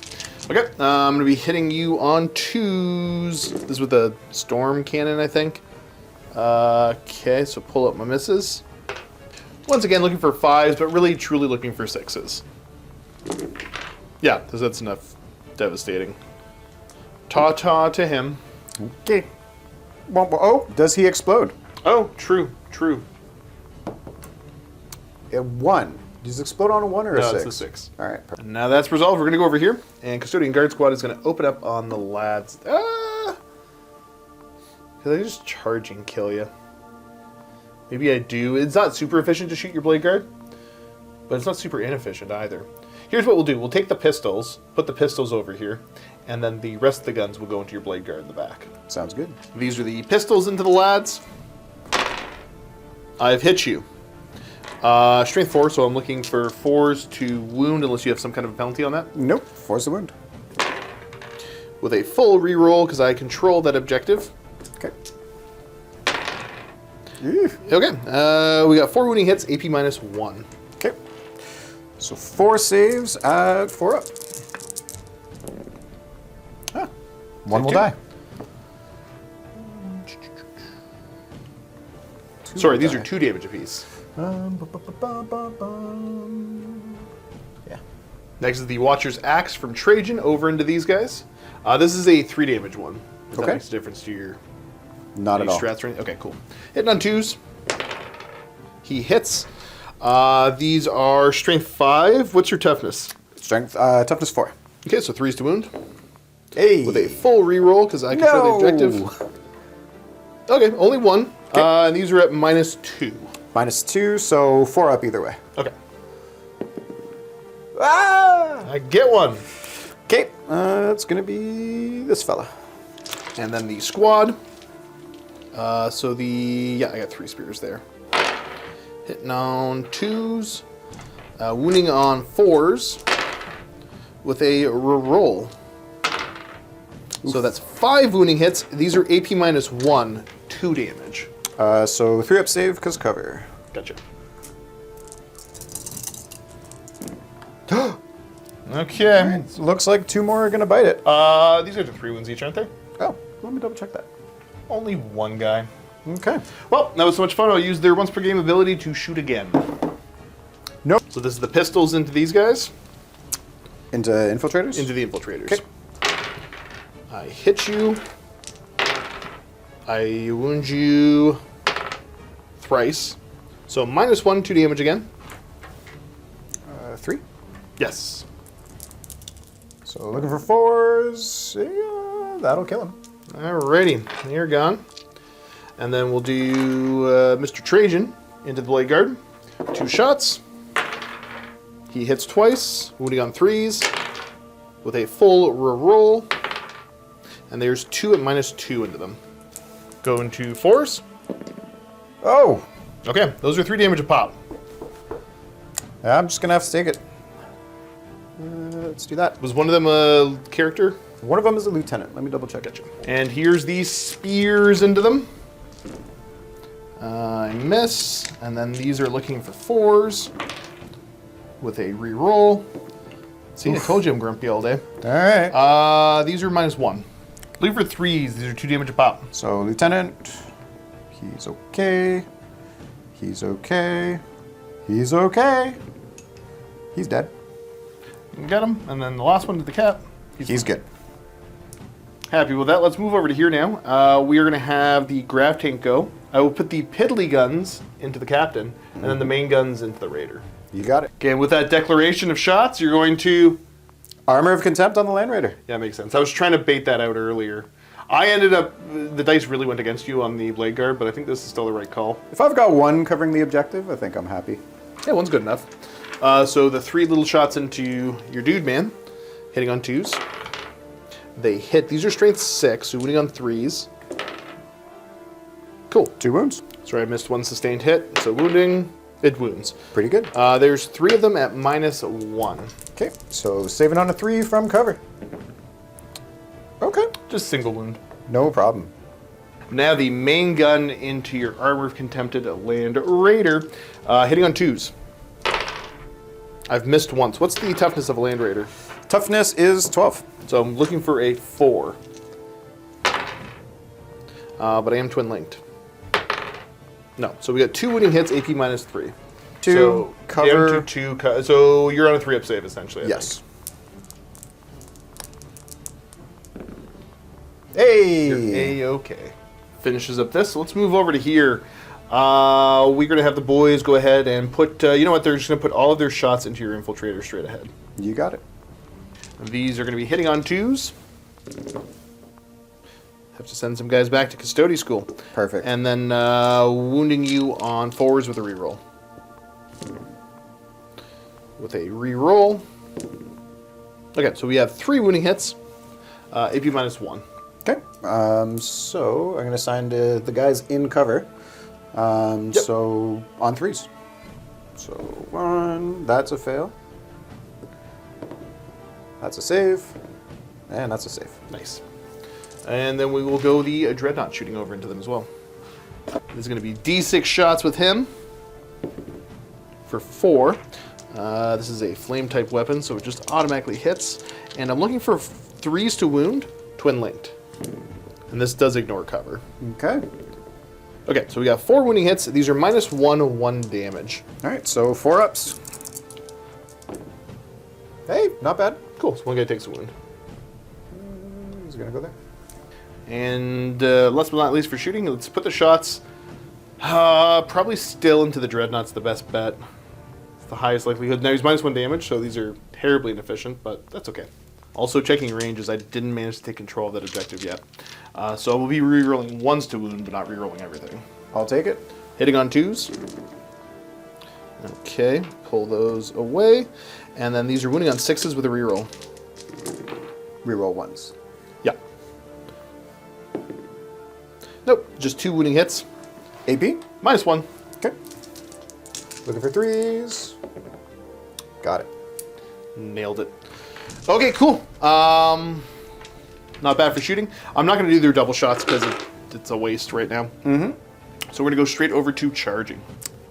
Okay, I'm going to be hitting you on 2s. This is with a Storm Cannon, I think. Okay, so pull up my misses. Once again, looking for 5s, but really truly looking for 6s. Yeah, because that's enough devastating. Ta-ta to him. Okay. Oh, does he explode? Oh, true, true. A 1. Does it explode on a 1 or a 6? No, it's a 6. All right. Perfect. Now that's resolved. We're going to go over here, and Custodian Guard Squad is going to open up on the lads. Ah! Because I just charge and kill you. Maybe I do. It's not super efficient to shoot your Blade Guard, but it's not super inefficient either. Here's what we'll do. We'll take the pistols, put the pistols over here, and then the rest of the guns will go into your Blade Guard in the back. Sounds good. These are the pistols into the lads. I've hit you. Strength 4, so I'm looking for 4s to wound unless you have some kind of a penalty on that. Nope. Force the wound. With a full reroll because I control that objective. Okay. Ew. Okay, we got 4 wounding hits, AP -1. Okay. So 4 saves at 4 up. Ah, 1 will two. die. Sorry, these are 2 damage apiece. Yeah. Next is the Watcher's Axe from Trajan over into these guys. This is a 3 damage one. If that Okay. makes a difference to your Not at all. strats or anything. Okay, cool. Hitting on 2s. He hits. These are strength 5. What's your toughness? Strength, toughness 4. Okay, so 3s to wound. Hey. With a full reroll because I control the objective. Okay, only 1. And these are at -2. -2, so 4 up either way. Okay. Ah! I get 1. Okay, it's gonna be this fella. And then the squad. I got 3 spears there. Hitting on 2s. Wounding on 4s. With a reroll. So that's 5 wounding hits. These are AP -1, 2 damage. So 3 up save, because cover. Gotcha. Okay. Looks like 2 more are gonna bite it. These are the 3 wounds each, aren't they? Oh, let me double check that. Only 1 guy. Okay. Well, that was so much fun. I'll use their once per game ability to shoot again. Nope. So this is the pistols into these guys. Into infiltrators? Into the infiltrators. Okay. I hit you. I wound you thrice. So -1, 2 damage again. 3. Yes. So looking for 4s. Yeah, that'll kill him. Alrighty, you're gone. And then we'll do Mr. Trajan into the Blade Guard. 2 shots. He hits twice, wounding on 3s, with a full reroll. And there's 2 at -2 into them. Go into 4s. Oh! Okay, those are 3 damage a pop. I'm just gonna have to take it. Let's do that. Was one of them a character? One of them is a lieutenant. Let me double check it. And here's these spears into them. I miss. And then these are looking for 4s with a reroll. See, I told you I'm grumpy all day. Alright. These are -1. Leave for 3s. These are 2 damage a pop. So lieutenant, he's okay. He's okay. He's okay. He's dead. Got him. And then the last one to the cap. He's good. Happy with that. Let's move over to here now. We are going to have the grav tank go. I will put the piddly guns into the captain, and then the main guns into the raider. You got it. Okay, and with that declaration of shots, you're going to... Armor of Contempt on the Land Raider. Yeah, makes sense. I was trying to bait that out earlier. I ended up... The dice really went against you on the Blade Guard, but I think this is still the right call. If I've got 1 covering the objective, I think I'm happy. Yeah, 1's good enough. So the 3 little shots into your dude man, hitting on 2s. They hit. These are strength 6, so wounding on 3s. Cool. 2 wounds. Sorry, I missed 1 sustained hit. So wounding, it wounds. Pretty good. There's 3 of them at -1. Okay, so saving on a 3 from cover. Okay. Just single wound. No problem. Now the main gun into your Armor of Contempted Land Raider, hitting on 2s. I've missed once. What's the toughness of a Land Raider? Toughness is 12. So I'm looking for a 4. But I am twin linked. No, so we got 2 wounding hits, AP -3. 2, So, cover. down to 2, so you're on a 3-up save, essentially. I Yes. think. Hey! You're A-okay. Finishes up this. So let's move over to here. We're going to have the boys go ahead and put, you know what, they're just going to put all of their shots into your infiltrator straight ahead. You got it. These are going to be hitting on 2s. Have to send some guys back to Custodes school. Perfect. And then wounding you on 4s with a reroll. With a reroll. Okay, so we have 3 wounding hits. AP minus 1. Okay. So I'm going to assign to the guys in cover. So on 3s. So 1. That's a fail. That's a save. And that's a save. Nice. And then we will go the Dreadnought shooting over into them as well. This is going to be D6 shots with him. For 4. This is a flame type weapon, so it just automatically hits. And I'm looking for 3s to wound, twin linked. And this does ignore cover. Okay. Okay, so we got 4 wounding hits. These are minus 1 damage. All right. So 4 ups. Hey, not bad. Cool, so one guy takes a wound. He's going to go there. And last but not least for shooting, let's put the shots probably still into the Dreadnought's the best bet. It's the highest likelihood. Now he's minus 1 damage, so these are terribly inefficient, but that's okay. Also checking ranges, I didn't manage to take control of that objective yet. So I will be rerolling 1s to wound, but not rerolling everything. I'll take it. Hitting on 2s. Okay, pull those away. And then these are wounding on 6s with a reroll. Reroll 1s. Yeah. Nope, just 2 wounding hits. AP. Minus 1. Okay. Looking for 3s. Got it. Nailed it. Okay, cool. Not bad for shooting. I'm not going to do their double shots because it's a waste right now. Mm-hmm. So we're going to go straight over to charging.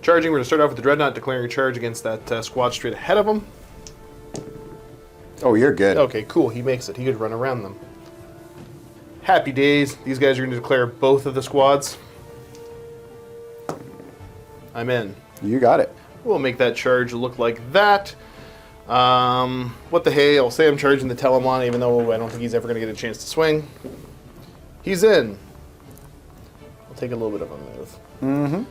Charging, we're going to start off with the Dreadnought declaring a charge against that squad straight ahead of him. Oh, you're good. Okay, cool. He makes it. He could run around them. Happy days. These guys are going to declare both of the squads. I'm in. You got it. We'll make that charge look like that. What the hey? I'll say I'm charging the Telemon, even though I don't think he's ever going to get a chance to swing. He's in. I'll take a little bit of a move. Mm-hmm.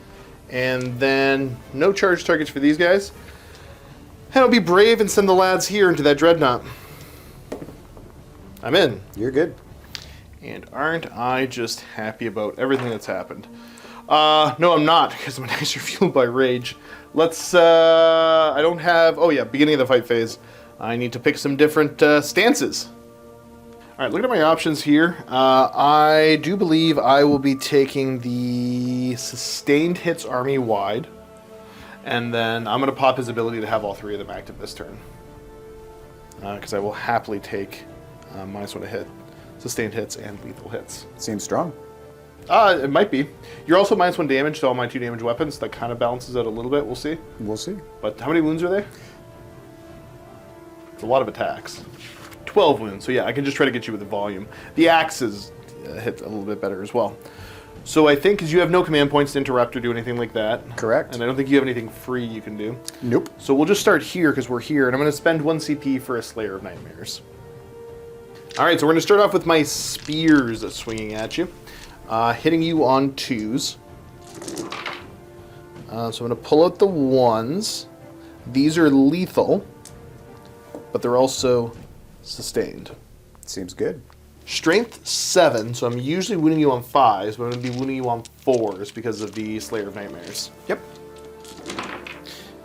And then no charge targets for these guys. And I'll be brave and send the lads here into that Dreadnought. I'm in. You're good. And aren't I just happy about everything that's happened? No, I'm not, because my dice are fueled by rage. Let's, I don't have, oh yeah, beginning of the fight phase. I need to pick some different stances. All right, looking at my options here. I do believe I will be taking the sustained hits army wide. And then I'm going to pop his ability to have all 3 of them active this turn. Because I will happily take minus 1 to hit, sustained hits, and lethal hits. Seems strong. It might be. You're also minus 1 damage to all my 2 damage weapons. That kind of balances out a little bit. We'll see. We'll see. But how many wounds are there? It's a lot of attacks. 12 wounds. So yeah, I can just try to get you with the volume. The axes hit a little bit better as well. So I think because you have no command points to interrupt or do anything like that. Correct. And I don't think you have anything free you can do. Nope. So we'll just start here because we're here. And I'm going to spend 1 CP for a Slayer of Nightmares. All right, so we're going to start off with my spears swinging at you. Hitting you on 2s. So I'm going to pull out the 1s. These are lethal, but they're also sustained. Seems good. Strength 7, so I'm usually wounding you on 5s, but I'm going to be wounding you on 4s because of the Slayer of Nightmares. Yep.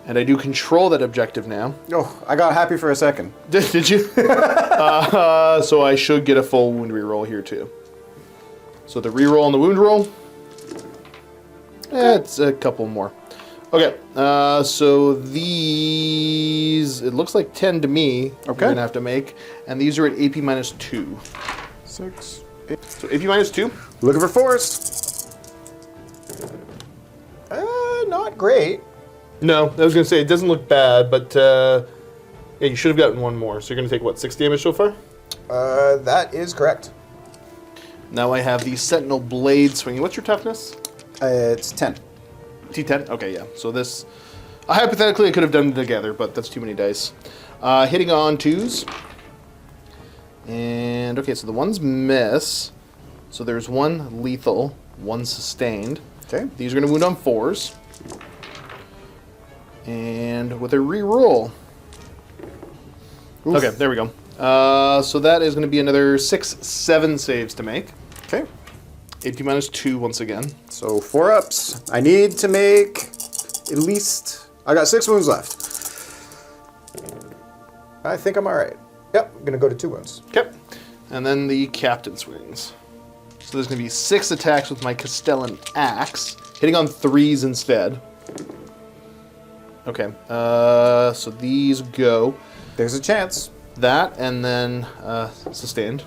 And I do control that objective now. Oh, I got happy for a second. Did you? So I should get a full wound reroll here too. So the reroll and the wound roll. It's a couple more. Okay, so these, it looks like 10 to me. Okay. You're going to have to make. And these are at AP minus 2. 6, 8. So AP minus 2. Looking for 4s. Not great. No, I was going to say, it doesn't look bad, but yeah, you should have gotten 1 more. So you're going to take, what, 6 damage so far? That is correct. Now I have the Sentinel Blade swinging. What's your toughness? It's 10. T10? Okay, yeah. So this Hypothetically, I could have done it together, but that's too many dice. Hitting on 2s. And, okay, so the 1s miss. So there's 1 lethal, 1 sustained. Okay. These are going to wound on 4s. And with a reroll. Okay, there we go. So that is going to be another 6, 7 saves to make. Okay. AP minus 2 once again. So 4 ups. I need to make at least... I got 6 wounds left. I think I'm all right. Yep, I'm going to go to 2 wounds. Okay. And then the captain swings. So there's going to be 6 attacks with my Castellan Axe, hitting on 3s instead. Okay. So these go. There's a chance. That, and then sustained.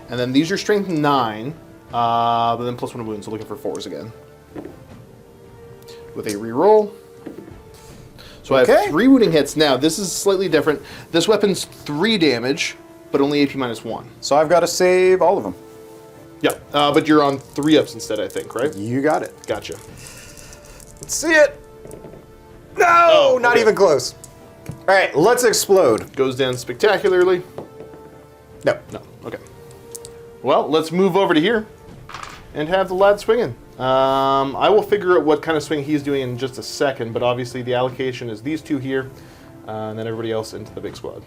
And then these are strength 9, but then plus 1 wound, so looking for 4s again. With a reroll. So I have 3 wounding hits. Now, this is slightly different. This weapon's 3 damage, but only AP minus 1. So I've got to save all of them. Yeah, but you're on 3 ups instead, I think, right? You got it. Gotcha. Let's see it. No, not okay. even close. All right, let's explode. Goes down spectacularly. No. No, okay. Well, let's move over to here and have the lad swinging. I will figure out what kind of swing he's doing in just a second, but obviously the allocation is these 2 here, and then everybody else into the big squad.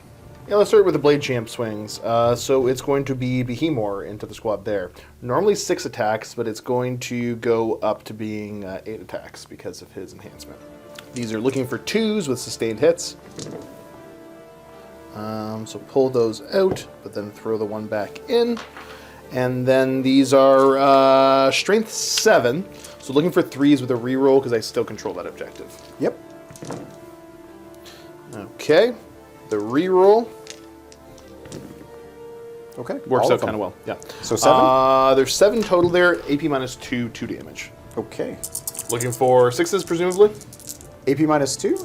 Yeah, let's start with the Blade Champ swings. So it's going to be Behemoth into the squad there. Normally 6 attacks, but it's going to go up to being 8 attacks because of his enhancement. These are looking for 2s with sustained hits. So pull those out, but then throw the 1 back in. And then these are strength 7. So looking for 3s with a reroll because I still control that objective. Yep. Okay. The reroll. Okay. Works out kind of well. Yeah. So 7? There's 7 total there. AP minus 2, 2 damage. Okay. Looking for 6s, presumably? AP minus 2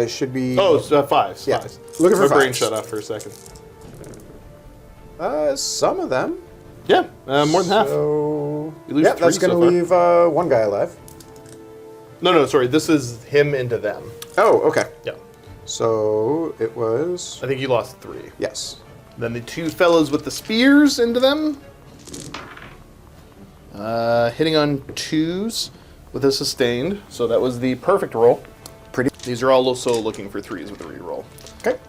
should be... Oh, it's 5s. Yeah. 5s. Looking for My brain 5s. shut off for a second. Some of them. Yeah, more than half. So... You lose yeah, 3 that's going to so far. leave 1 guy alive. No, sorry. This is him into them. Oh, okay. Yeah. So it was... I think you lost 3. Yes. Then the 2 fellows with the spears into them. Hitting on 2s with a sustained. So that was the perfect roll. Pretty. These are all also looking for 3s with a reroll. Okay.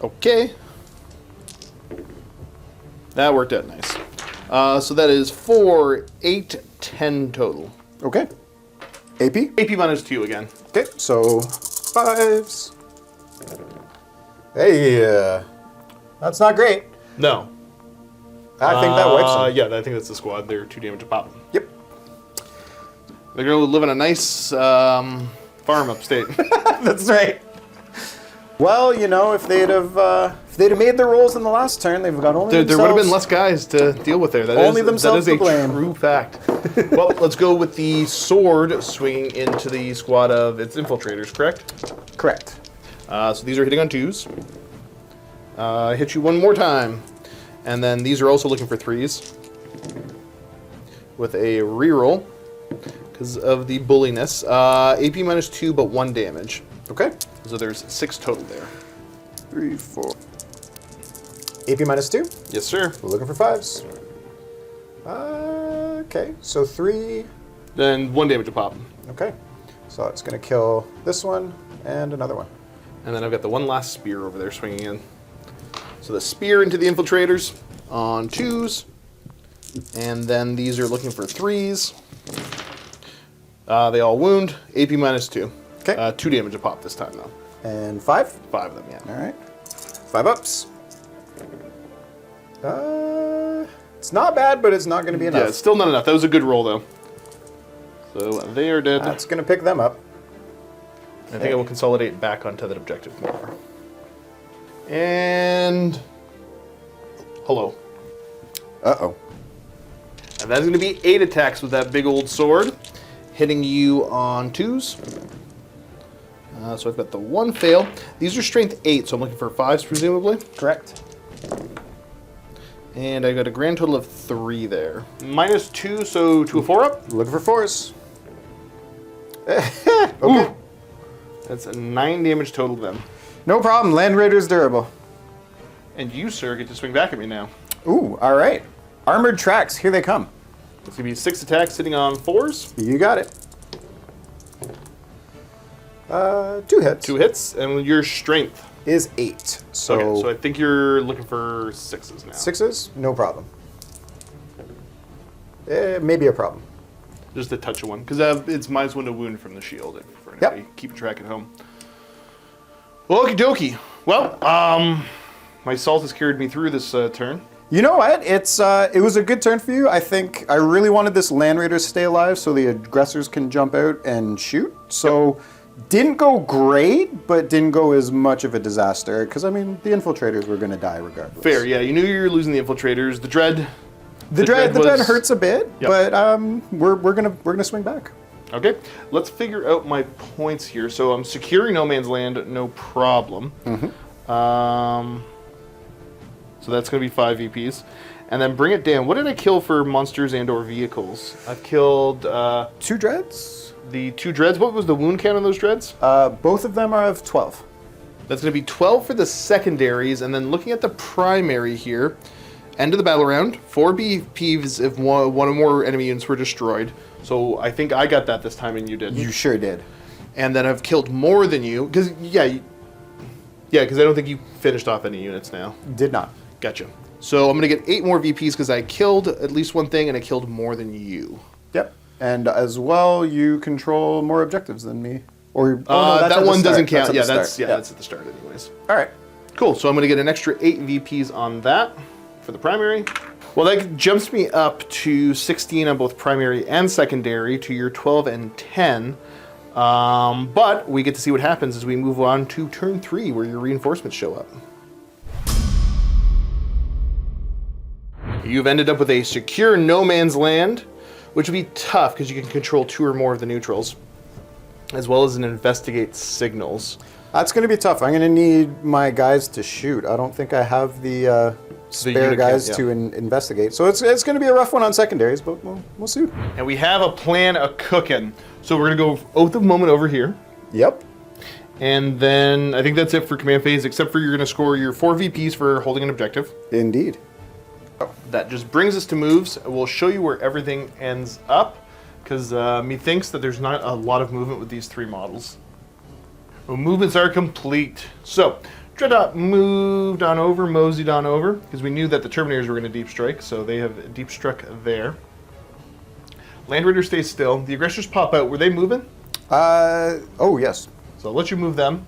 Okay. That worked out nice. So that is 4, 8, 10 total. Okay. AP? AP minus 2 again. Okay, so 5s. Hey, that's not great. No. I think that wipes them. Yeah, I think that's the squad. They're 2 damage a pop. Yep. They're going to live in a nice farm upstate. That's right. Well, you know, if they'd have made their rolls in the last turn, they've got only There would have been less guys to deal with there. Only themselves that is to blame. a true fact. Well, let's go with the sword swinging into the squad of its infiltrators, correct? Correct. So these are hitting on 2s. Hit you 1 more time. And then these are also looking for 3s. With a reroll. Because of the bulliness. AP minus 2, but 1 damage. Okay. So there's 6 total there. 3, 4. AP minus 2. Yes, sir. We're looking for 5s. Okay, so 3. Then 1 damage a pop. Okay. So it's going to kill this one and another one. And then I've got the 1 last spear over there swinging in. So the spear into the infiltrators on 2s. And then these are looking for 3s. They all wound. AP minus 2. Okay. 2 damage a pop this time, though. And 5? 5 of them, yeah. All right. 5 ups. It's not bad, but it's not going to be enough. Yeah, it's still not enough. That was a good roll, though. So they are dead. That's going to pick them up. I think I will consolidate back onto that objective more. And... hello. Uh-oh. And that's going to be 8 attacks with that big old sword. Hitting you on 2s. So I've got the 1 fail. These are strength 8, so I'm looking for 5s, presumably. Correct. And I got a grand total of 3 there. Minus 2, so to a 4 up. Looking for 4s. Okay. Ooh. That's a 9 damage total to them. No problem. Land Raider's durable. And you, sir, get to swing back at me now. Ooh, all right. Armored tracks. Here they come. It's going to be 6 attacks sitting on 4s. You got it. 2 hits. 2 hits, and your strength. Is 8. So, Okay, so I think you're looking for 6s now. 6s? No problem. Maybe a problem. Just a touch of one, because it's -1 to wound from the shield. For anybody keeping track at home. Well, okie dokie. Well, my salt has carried me through this turn. You know what? It was a good turn for you. I think I really wanted this Land Raider to stay alive so the aggressors can jump out and shoot. So didn't go great, but didn't go as much of a disaster. Because, I mean, the infiltrators were going to die regardless. Fair, yeah. You knew you were losing the infiltrators. The dread... The dread hurts a bit, but we're gonna swing back. Okay, let's figure out my points here. So I'm securing no man's land, no problem. So that's going to be 5 VPs. And then bring it down. What did I kill for monsters and or vehicles? I've killed... 2 dreads? The 2 dreads. What was the wound count on those dreads? Both of them are of 12. That's going to be 12 for the secondaries. And then looking at the primary here, end of the battle round, 4 VPs if one or more enemy units were destroyed. So I think I got that this time and you didn't. You sure did. And then I've killed more than you. Because, because I don't think you finished off any units now. Did not. Gotcha. So I'm going to get 8 more VPs because I killed at least one thing and I killed more than you. Yep. And as well, you control more objectives than me. Or that one doesn't count. That's That's at the start anyways. All right. Cool. So I'm going to get an extra 8 VPs on that for the primary. Well, that jumps me up to 16 on both primary and secondary to your 12 and 10. But we get to see what happens as we move on to turn 3 where your reinforcements show up. You've ended up with a secure no man's land, which would be tough because you can control 2 or more of the neutrals, as well as an investigate signals. That's going to be tough. I'm going to need my guys to shoot. I don't think I have the spare guys to investigate. So it's going to be a rough one on secondaries, but we'll see. And we have a plan a-cooking. So we're going to go Oath of Moment over here. Yep. And then I think that's it for command phase, except for you're going to score your 4 VPs for holding an objective. Indeed. That just brings us to moves. We'll show you where everything ends up, because methinks that there's not a lot of movement with these 3 models. Well, movements are complete. So, Dreadnought moved on over, moseyed on over, because we knew that the Terminators were going to deep strike, so they have deep struck there. Land Raider stays still. The aggressors pop out. Were they moving? Oh, yes. So I'll let you move them.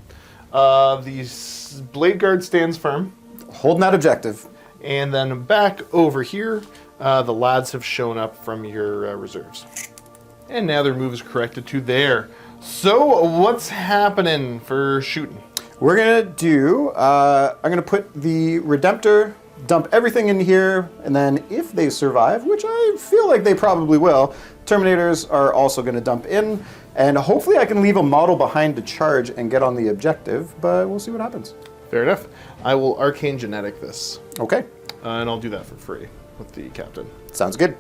The Blade Guard stands firm. Holding that objective. And then back over here, the lads have shown up from your reserves. And now their move is corrected to there. So what's happening for shooting? We're going to do, I'm going to put the Redemptor, dump everything in here, and then if they survive, which I feel like they probably will, Terminators are also going to dump in, and hopefully I can leave a model behind to charge and get on the objective, but we'll see what happens. Fair enough. I will Arcane Genetic this. Okay. And I'll do that for free with the captain. Sounds good.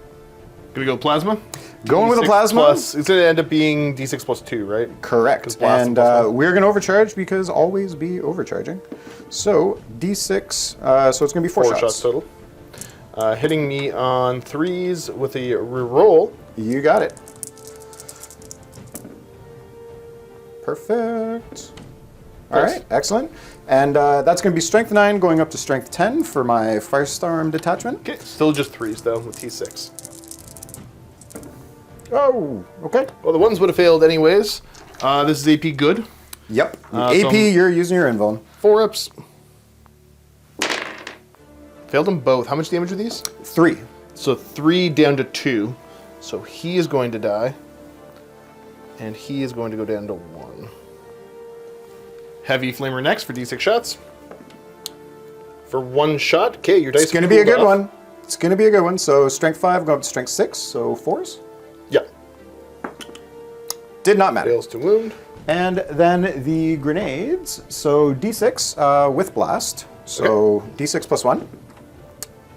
Gonna go Plasma? Going with the Plasma? Plus, it's gonna end up being D6 plus 2, right? Correct. And we're gonna overcharge because always be overcharging. So, D6, so it's gonna be 4 shots. total. Hitting me on 3s with a reroll. You got it. Perfect. All right, excellent. And that's going to be Strength 9 going up to Strength 10 for my Firestorm detachment. Okay, still just 3s though with T6. Oh, okay. Well, the ones would have failed anyways. This is AP good. Yep. AP, you're using your invuln. 4 ups. Failed them both. How much damage are these? 3. So 3 down to 2. So he is going to die. And he is going to go down to 1. Heavy Flamer next for D6 shots. For 1 shot. Okay, your dice. It's going to be a good one. It's going to be a good one. So Strength 5 going up to Strength 6, so 4s. Yeah. Did not matter. Fails to wound. And then the grenades. So D6 with blast. So okay. D6 plus 1.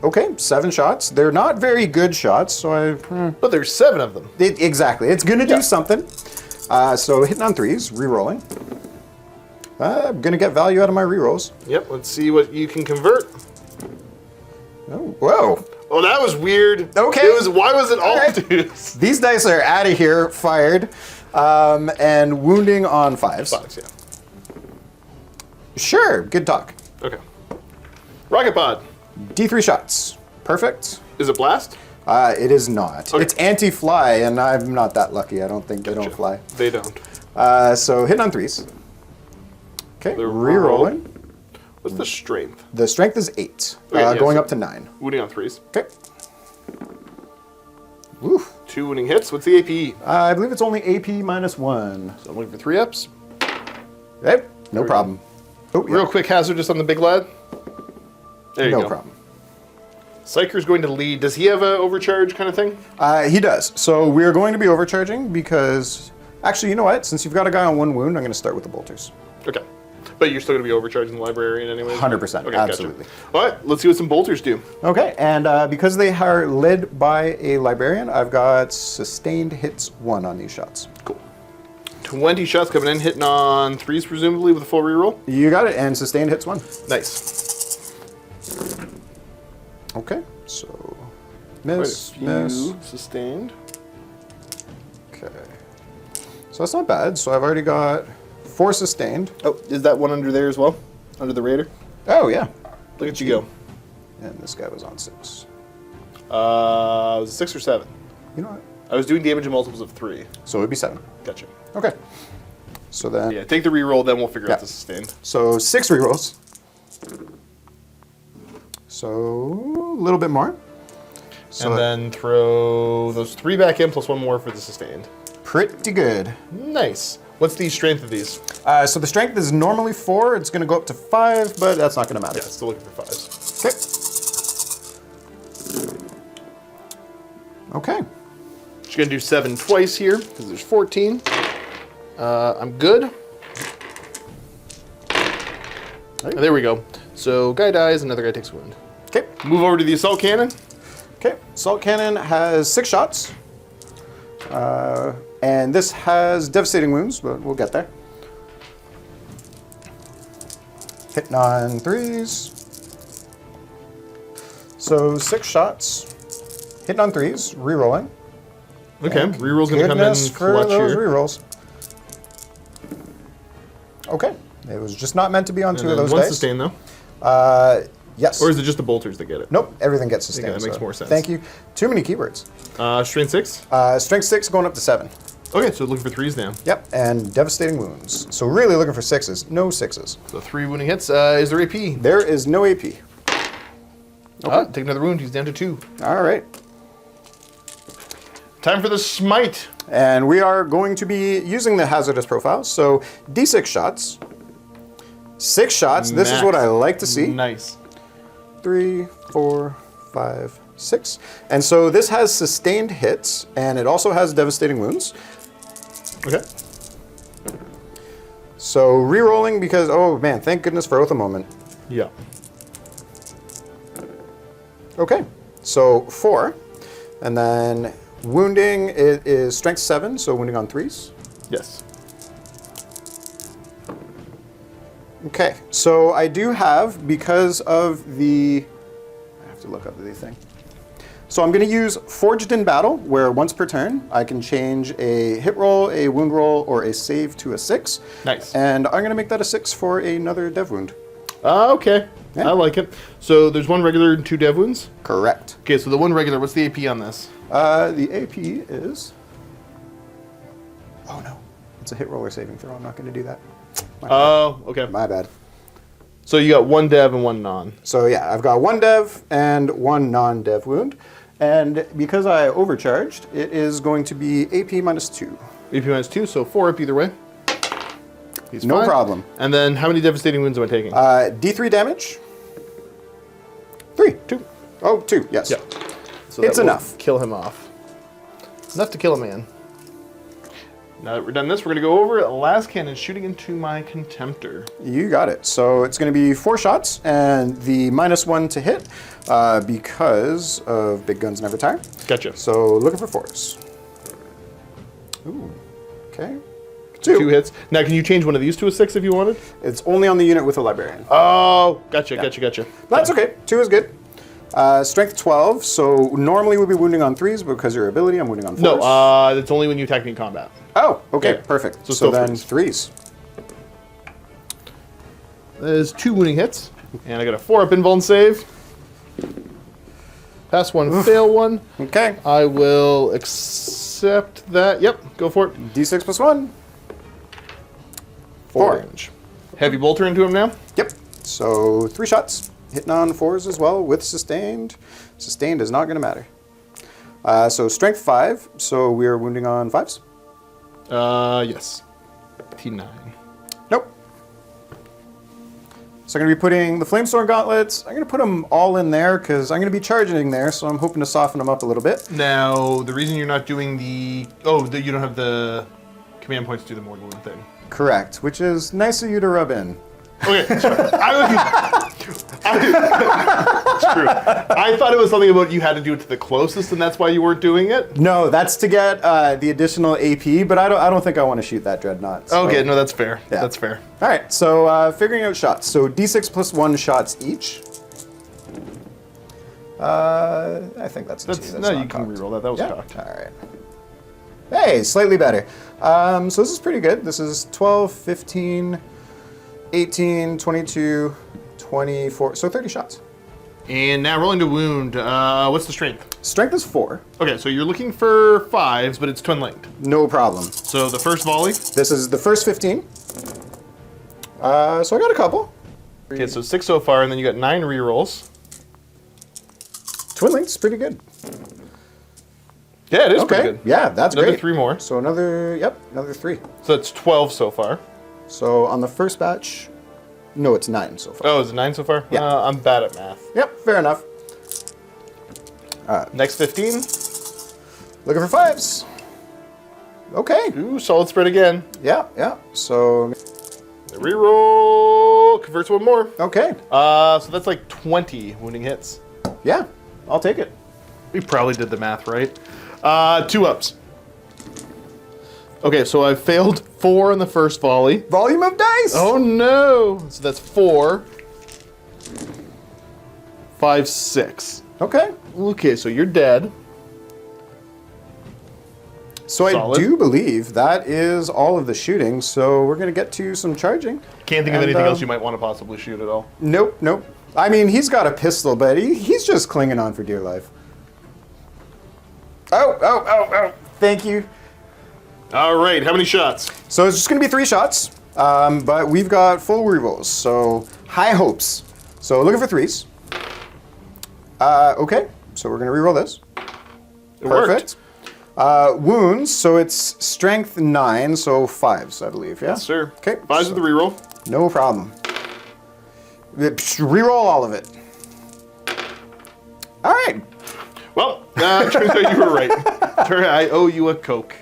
Okay, 7 shots. They're not very good shots, so But there's 7 of them. Exactly. It's going to do something. So hitting on 3s, re-rolling. I'm going to get value out of my re-rolls. Yep, let's see what you can convert. Oh, whoa. Oh, that was weird. Okay. Why was it all right. twos? These dice are out of here, fired, and wounding on 5s. 5s, yeah. Sure, good talk. Okay. Rocket pod. D3 shots. Perfect. Is it blast? It is not. Okay. It's anti-fly, and I'm not that lucky. I don't think they don't fly. They don't. So hitting on 3s. Okay, The re-rolling. What's the strength? The strength is 8, Okay, yeah, going so- up to 9. Wounding on 3s. Okay. Woo. 2 wounding hits. What's the AP? I believe it's only AP -1. So I'm looking for 3 ups. Okay, no problem. Oh, yeah. Real quick hazard just on the big lad. There you go. No problem. Psyker's going to lead. Does he have an overcharge kind of thing? He does. So we're going to be overcharging because... Actually, you know what? Since you've got a guy on 1 wound, I'm going to start with the bolters. Okay. But you're still going to be overcharging the librarian anyway? 100%, Okay, absolutely. Gotcha. All right, let's see what some bolters do. Okay, and because they are led by a librarian, I've got sustained hits 1 on these shots. Cool. 20 shots coming in, hitting on 3s presumably with a full reroll. You got it, and sustained hits 1. Nice. Okay, so Quite miss, a few miss. sustained. Okay, so that's not bad. So I've already got 4 sustained. Oh, is that one under there as well? Under the raider? Oh yeah, Look at you go. and this guy was on 6. Was it 6 or 7? You know what? I was doing damage in multiples of 3. So it'd be 7. Gotcha. Okay, so then Yeah, take the reroll, then we'll figure Yeah. out the sustained. so 6 rerolls. So a little bit more. So And then throw those 3 back in plus 1 more for the sustained. pretty good. Nice. What's the strength of these? So the strength is normally 4. It's going to go up to 5, but that's not going to matter. Yeah, still looking for 5s. Okay. Okay. Just gonna do 7 twice here because there's 14. I'm good. And there we go. So guy dies, another guy takes a wound. Okay. Move over to the assault cannon. Okay. Assault cannon has 6 shots. And this has devastating wounds, but we'll get there. Hitting on 3s. So 6 shots. Hitting on 3s, re-rolling. Okay, And reroll's gonna come in goodness for clutch those here. re-rolls. Okay. It was just not meant to be on 2 And of then those one dice. sustain though. Yes. Or is it just the bolters that get it? Nope, everything gets sustained. that makes so more sense. Thank you. Too many keywords. Strength 6. Strength 6 going up to 7. Okay, so looking for 3s now. Yep, and devastating wounds. So really looking for 6s. No 6s. So 3 wounding hits. Is there AP? There is no AP. Take another wound. He's down to 2. All right. Time for the smite. And we are going to be using the hazardous profile. So D6 shots. 6 shots. This is Max. what I like to see. Nice. 3, 4, 5, 6. And so this has sustained hits, and it also has devastating wounds. Okay. So re-rolling because, oh man, thank goodness for Oath a Moment. Yeah. Okay, so 4. And then wounding, it is strength 7, so wounding on 3s. Yes. Okay, so I do have, because of the, I have to look up the thing. So I'm going to use Forged in Battle, where once per turn, I can change a hit roll, a wound roll, or a save to a 6. Nice. And I'm going to make that a 6 for another dev wound. Okay. Yeah. I like it. So there's 1 regular and 2 dev wounds. Correct. Okay, so the 1 regular, what's the AP on this? The AP is, oh no, it's a hit roll or saving throw. I'm not going to do that. Oh, okay. My bad. So you got 1 dev and 1 non. So yeah, I've got 1 dev and 1 non-dev wound. And because I overcharged, it is going to be AP -2. AP minus 2, so 4 up either way. He's No fine. problem. And then how many devastating wounds am I taking? D3 damage. 3. 2. Oh, 2, yes. Yeah. So It's that will enough. Kill him off. Enough to kill a man. Now that we're done this, we're going to go over last cannon shooting into my Contemptor. You got it. So it's going to be 4 shots and the -1 to hit because of big guns never tire. Gotcha. So looking for 4s. Ooh, okay. 2 hits. Now, can you change one of these to a 6 if you wanted? It's only on the unit with a librarian. Oh, gotcha. That's okay. 2 is good. Strength 12, so normally we'd be wounding on 3s, but because of your ability, I'm wounding on 4s. No, it's only when you attack me in combat. Oh, okay, Yeah. perfect. So So still then 3s. 3s. There's 2 wounding hits, and I got a 4-up invuln save. Pass 1, fail 1. Okay. I will accept that. Yep, go for it. D6 plus 1. 4 damage. Heavy bolter into him now. Yep. So 3 shots. Hitting on 4s as well with sustained. Sustained is not going to matter. So strength 5. So we are wounding on 5s. Yes. T9. Nope. So I'm going to be putting the Flamestorm gauntlets. I'm going to put them all in there because I'm going to be charging there. So I'm hoping to soften them up a little bit. Now, the reason you're not doing the... Oh, you don't have the command points to do the mortal wound thing. Correct. Which is nice of you to rub in. Okay, it's true. I thought it was something about you had to do it to the closest, and that's why you weren't doing it. No, that's to get the additional AP, but I don't think I want to shoot that dreadnought. So. Okay, no, that's fair. Yeah. That's fair. All right, so figuring out shots. So D6 plus 1 shots each. I think that's a 2. That's no, not you can cocked. reroll that. That was Yeah. cocked. All right. Hey, slightly better. So this is pretty good. This is 12, 15, 18, 22, 24. So 30 shots. And now rolling to wound. What's the strength? Strength is 4. Okay, so you're looking for 5s, but it's twin linked. No problem. So the first volley. This is the first 15. So I got a couple. Okay, so 6 so far, and then you got 9 rerolls. Twin link's pretty good. Yeah, it is Okay. pretty good. Yeah, that's Another great. 3 more. So another 3. So that's 12 so far. So on the first batch, no, it's 9 so far. Oh, is it 9 so far? Yeah. I'm bad at math. Yep, fair enough. Next 15. Looking for 5s. Okay. Ooh, solid spread again. Yeah. So, The reroll converts 1 more. okay. So that's like 20 wounding hits. Yeah, I'll take it. We probably did the math right. 2 ups. Okay, so I failed 4 in the first volley. Volume of dice. Oh no! So that's 4. 5, 6. Okay. Okay, so you're dead. So Solid. I do believe that is all of the shooting. So we're going to get to some charging. Can't think of And, anything else you might want to possibly shoot at all. Nope. I mean, he's got a pistol, but he's just clinging on for dear life. Oh. Thank you. All right, how many shots? So it's just going to be 3 shots, but we've got full rerolls, so high hopes. So looking for 3s. Okay, so we're going to reroll this. It worked. Wounds, so it's strength 9, so 5s, I believe, yeah? Yes, sir. Okay. 5's with the reroll. No problem. Reroll all of it. All right. Well, turns out you were right. I owe you a Coke.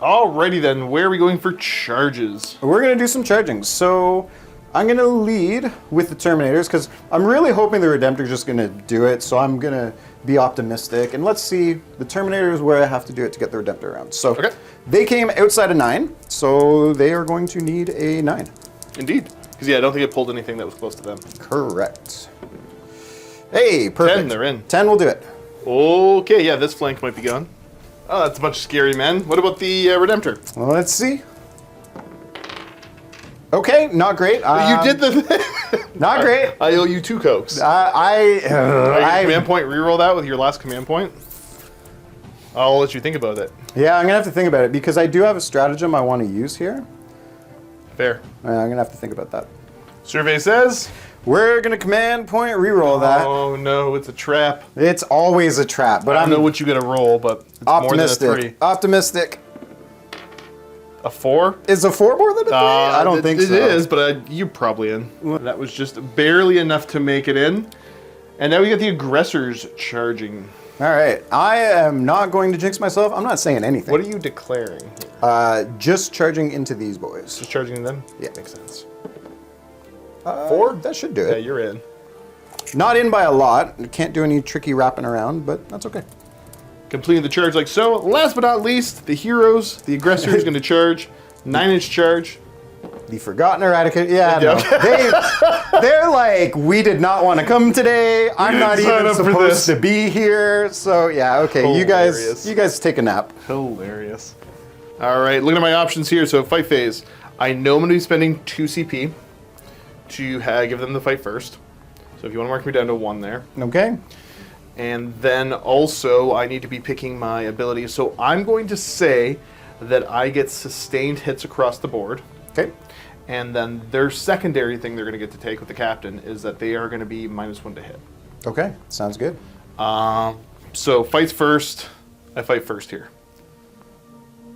Alrighty then, where are we going for charges? We're going to do some charging. So I'm going to lead with the Terminators because I'm really hoping the Redemptor's just going to do it. So I'm going to be optimistic. And let's see, the Terminator is where I have to do it to get the Redemptor around. So Okay. they came outside of 9, so they are going to need a 9. Indeed. Because, yeah, I don't think it pulled anything that was close to them. Correct. Hey, perfect. 10, they're in. 10 will do it. Okay, yeah, this flank might be gone. Oh, that's a bunch of scary men. What about the Redemptor? Well, let's see. Okay, not great. You did the Not great. I owe you 2 Cokes. I Command point, reroll that with your last command point. I'll let you think about it. Yeah, I'm going to have to think about it because I do have a stratagem I want to use here. Fair. I'm going to have to think about that. Survey says... We're going to command point reroll that. Oh no, it's a trap. It's always a trap, but I I'm don't know what you got to roll, but it's optimistic. more than a 3. Optimistic. A 4? Is a 4 more than a 3? I don't think so. It is, but you're probably in. That was just barely enough to make it in. And now we got the aggressors charging. All right. I am not going to jinx myself. I'm not saying anything. What are you declaring? Just charging into these boys. Just charging them? Yeah. Makes sense. 4? That should do Yeah, it. you're in. Not in by a lot. Can't do any tricky wrapping around, but that's okay. Completing the charge like so. Last but not least, the heroes. The aggressor is going to charge. 9-inch charge. The Forgotten Eradicator. Yeah, no. They're like, we did not want to come today. I'm not even supposed to be here. So yeah, okay. Hilarious. You guys take a nap. Hilarious. All right, looking at my options here. So fight phase. I know I'm going to be spending 2 CP to give them the fight first. So if you want to mark me down to 1 there. Okay. And then also I need to be picking my abilities. So I'm going to say that I get sustained hits across the board. Okay. And then their secondary thing they're going to get to take with the captain is that they are going to be -1 to hit. Okay, sounds good. So fights first. I fight first here.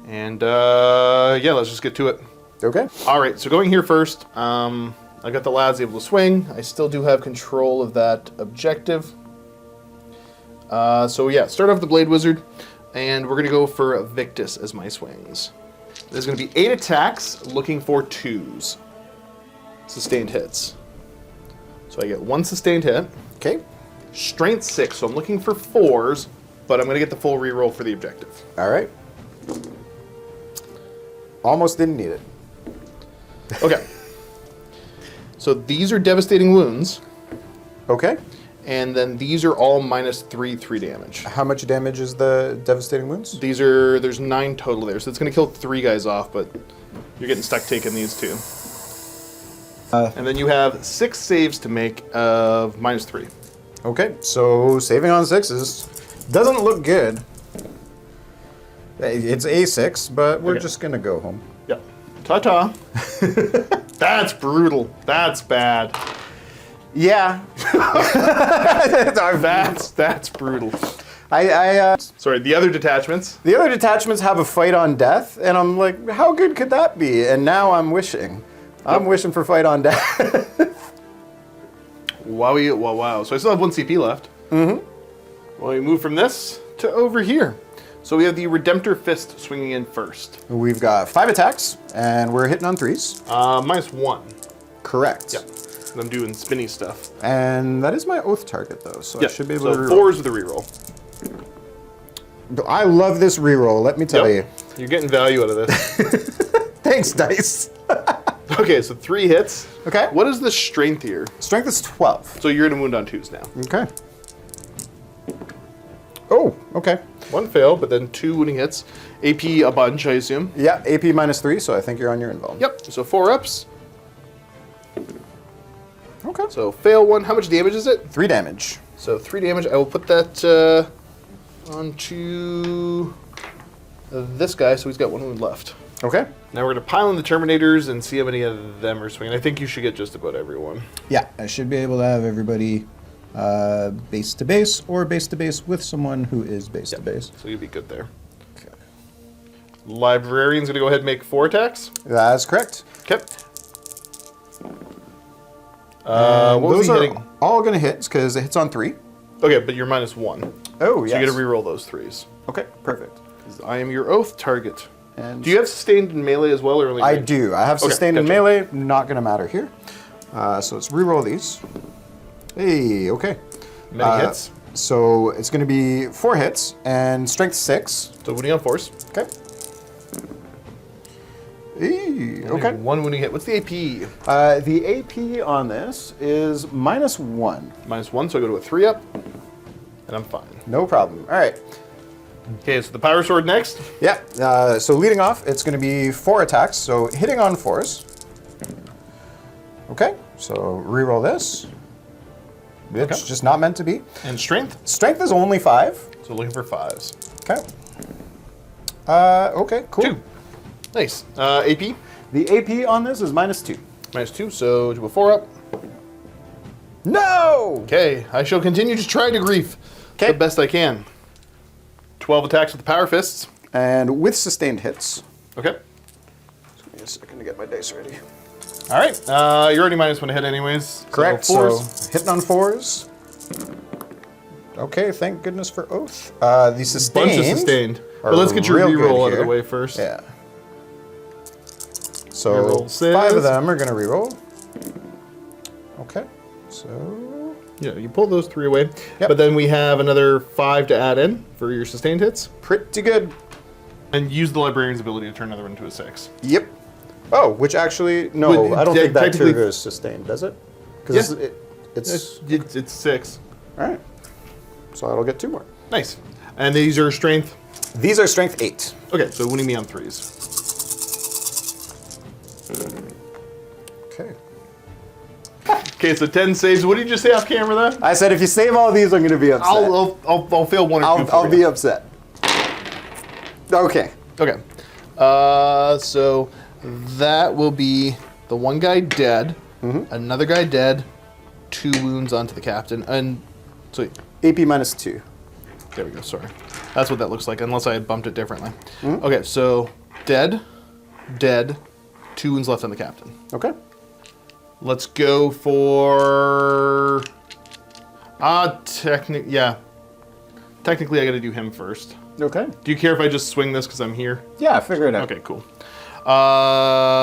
And yeah, let's just get to it. Okay. All right, so going here first. I got the lads able to swing. I still do have control of that objective. So yeah, start off with the Blade Wizard. And we're going to go for Victus as my swings. There's going to be 8 attacks, looking for 2s. Sustained hits. So I get 1 sustained hit. Okay. Strength 6, so I'm looking for 4s, but I'm going to get the full reroll for the objective. All right. Almost didn't need it. Okay. So these are devastating wounds, Okay. and then these are all -3 damage. How much damage is the devastating wounds? There's 9 total there, so it's going to kill 3 guys off, but you're getting stuck taking these 2. And then you have 6 saves to make of -3. Okay, so saving on 6s doesn't look good. It's A6, but we're just gonna go home. Yep. Ta-ta. That's brutal. That's bad. Yeah. That's brutal. I Sorry, the other detachments. the other detachments have a fight on death, and I'm like, how good could that be? And now I'm wishing. I'm wishing for fight on death. Wow. So I still have 1 CP left. Mm-hmm. Well, we move from this to over here. So we have the Redemptor Fist swinging in first. We've got 5 attacks, and we're hitting on 3s. -1. Correct. Yeah. And I'm doing spinny stuff. And that is my oath target, though, so I should be able to reroll. 4s with a reroll. I love this reroll, let me tell you. You're getting value out of this. Thanks, dice. Okay, so 3 hits. Okay. What is the strength here? Strength is 12. So you're going to wound on 2s now. Okay. Oh, okay. 1 fail, but then 2 wounding hits. AP a bunch, I assume. Yeah, AP -3, so I think you're on your invuln. Yep, so 4 ups. Okay. So fail 1. How much damage is it? 3 damage. So 3 damage. I will put that onto this guy, so he's got 1 wound left. Okay. Now we're going to pile in the Terminators and see how many of them are swinging. I think you should get just about everyone. Yeah, I should be able to have everybody base to base or base to base with someone who is base to base. So you'll be good there. Okay. Librarian's going to go ahead and make 4 attacks. That's correct. Okay. What was Those he are hitting? all going to hit because it hits on 3. Okay, but you're -1. Oh, So yes. you got to reroll those 3s. Okay, perfect. 'Cause I am your oath target. And Do you have sustained in melee as well, or only I range? do. I have Okay, sustained in gotcha. melee. Not going to matter here. So let's reroll these. Hey, okay. Many hits. So it's going to be 4 hits and strength 6. So wounding on force. Okay. Hey, okay. 1 wounding hit. What's the AP? The AP on this is -1. -1, so I go to a 3 up, and I'm fine. No problem. All right. Okay, so the power sword next. Yeah. So leading off, it's going to be 4 attacks. So hitting on 4s. Okay. So reroll this. It's just not meant to be. And strength. Strength is only 5. So looking for 5s. Okay. Okay. Cool. 2. Nice. AP. The AP on this is -2. -2, so do a 4 up. No. Okay, I shall continue to try to grief the best I can. 12 attacks with the power fists. And with sustained hits. Okay. Give me a second to get my dice ready. All right. You're already -1 to hit anyways. Correct. So 4s. So hitting on 4s. Okay, thank goodness for oath. The sustained. Bunch of sustained. are But let's get your real good reroll out of the here. way first. Yeah. So Reroll 5 of says- them are going to reroll. Okay. So Yeah, you pull those 3 away. Yep. But then we have another 5 to add in for your sustained hits. Pretty good. And use the librarian's ability to turn another one into a 6. Yep. Oh, which actually, no, Would- I don't think that technically- triggers sustained, does it? Because Yeah. It's 6. all right. So I'll get 2 more. Nice. And these are strength. These are strength 8. Okay, so winning me on 3s. Okay. Okay, so 10 saves. What did you just say off camera there? I said if you save all these, I'm going to be upset. I'll fail 1 or 2. for I'll you. be upset. Okay. Okay. So that will be the one guy dead, another guy dead, 2 wounds onto the captain, and so AP minus 2. there we go. Sorry, that's what that looks like. Unless I had bumped it differently. Okay, so dead, 2 wounds left on the captain. Okay. Let's go for technically, I got to do him first. Okay. Do you care if I just swing this because I'm here? Yeah, figure it out. Okay, cool.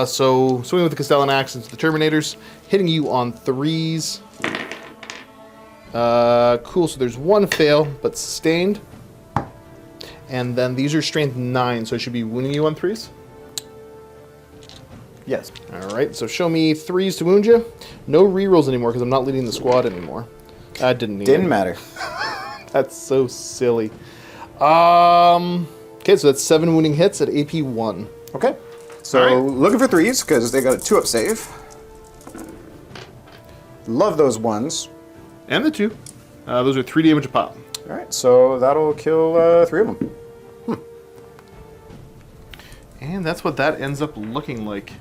So swinging with the Castellan axe into the Terminators, hitting you on 3s. Cool. So there's 1 fail, but sustained. And then these are strength 9, so I should be wounding you on 3s. Yes. All right. So show me 3s to wound you. No rerolls anymore because I'm not leading the squad anymore. I didn't need Didn't it. matter. That's so silly. Okay, so that's 7 wounding hits at AP 1. Okay. So All right. looking for 3s because they got a 2-up save. Love those 1s. And the 2. Those are 3 damage a pop. All right, so that'll kill 3 of them. And that's what that ends up looking like.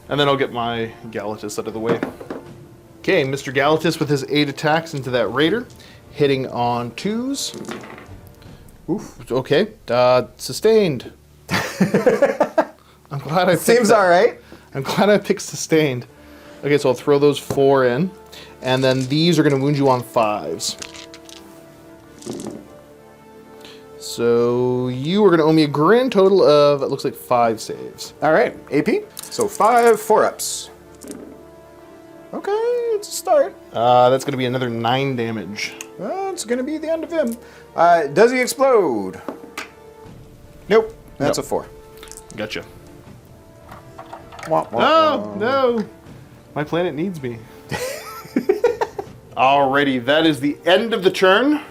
And then I'll get my Galatus out of the way. Okay, Mr. Galatus with his 8 attacks into that Raider, hitting on 2s. Oof. Okay, sustained. I'm glad I picked Seems that. all right. I'm glad I picked sustained. Okay, so I'll throw those 4 in. And then these are going to wound you on 5s. So you are going to owe me a grand total of, it looks like 5 saves. All right, AP. So 5 4-ups. Okay, it's a start. That's going to be another 9 damage. It's going to be the end of him. Does he explode? Nope. That's Nope. a 4. Gotcha. Wah, wah, Oh, wah. no. My planet needs me. Alrighty, that is the end of the turn.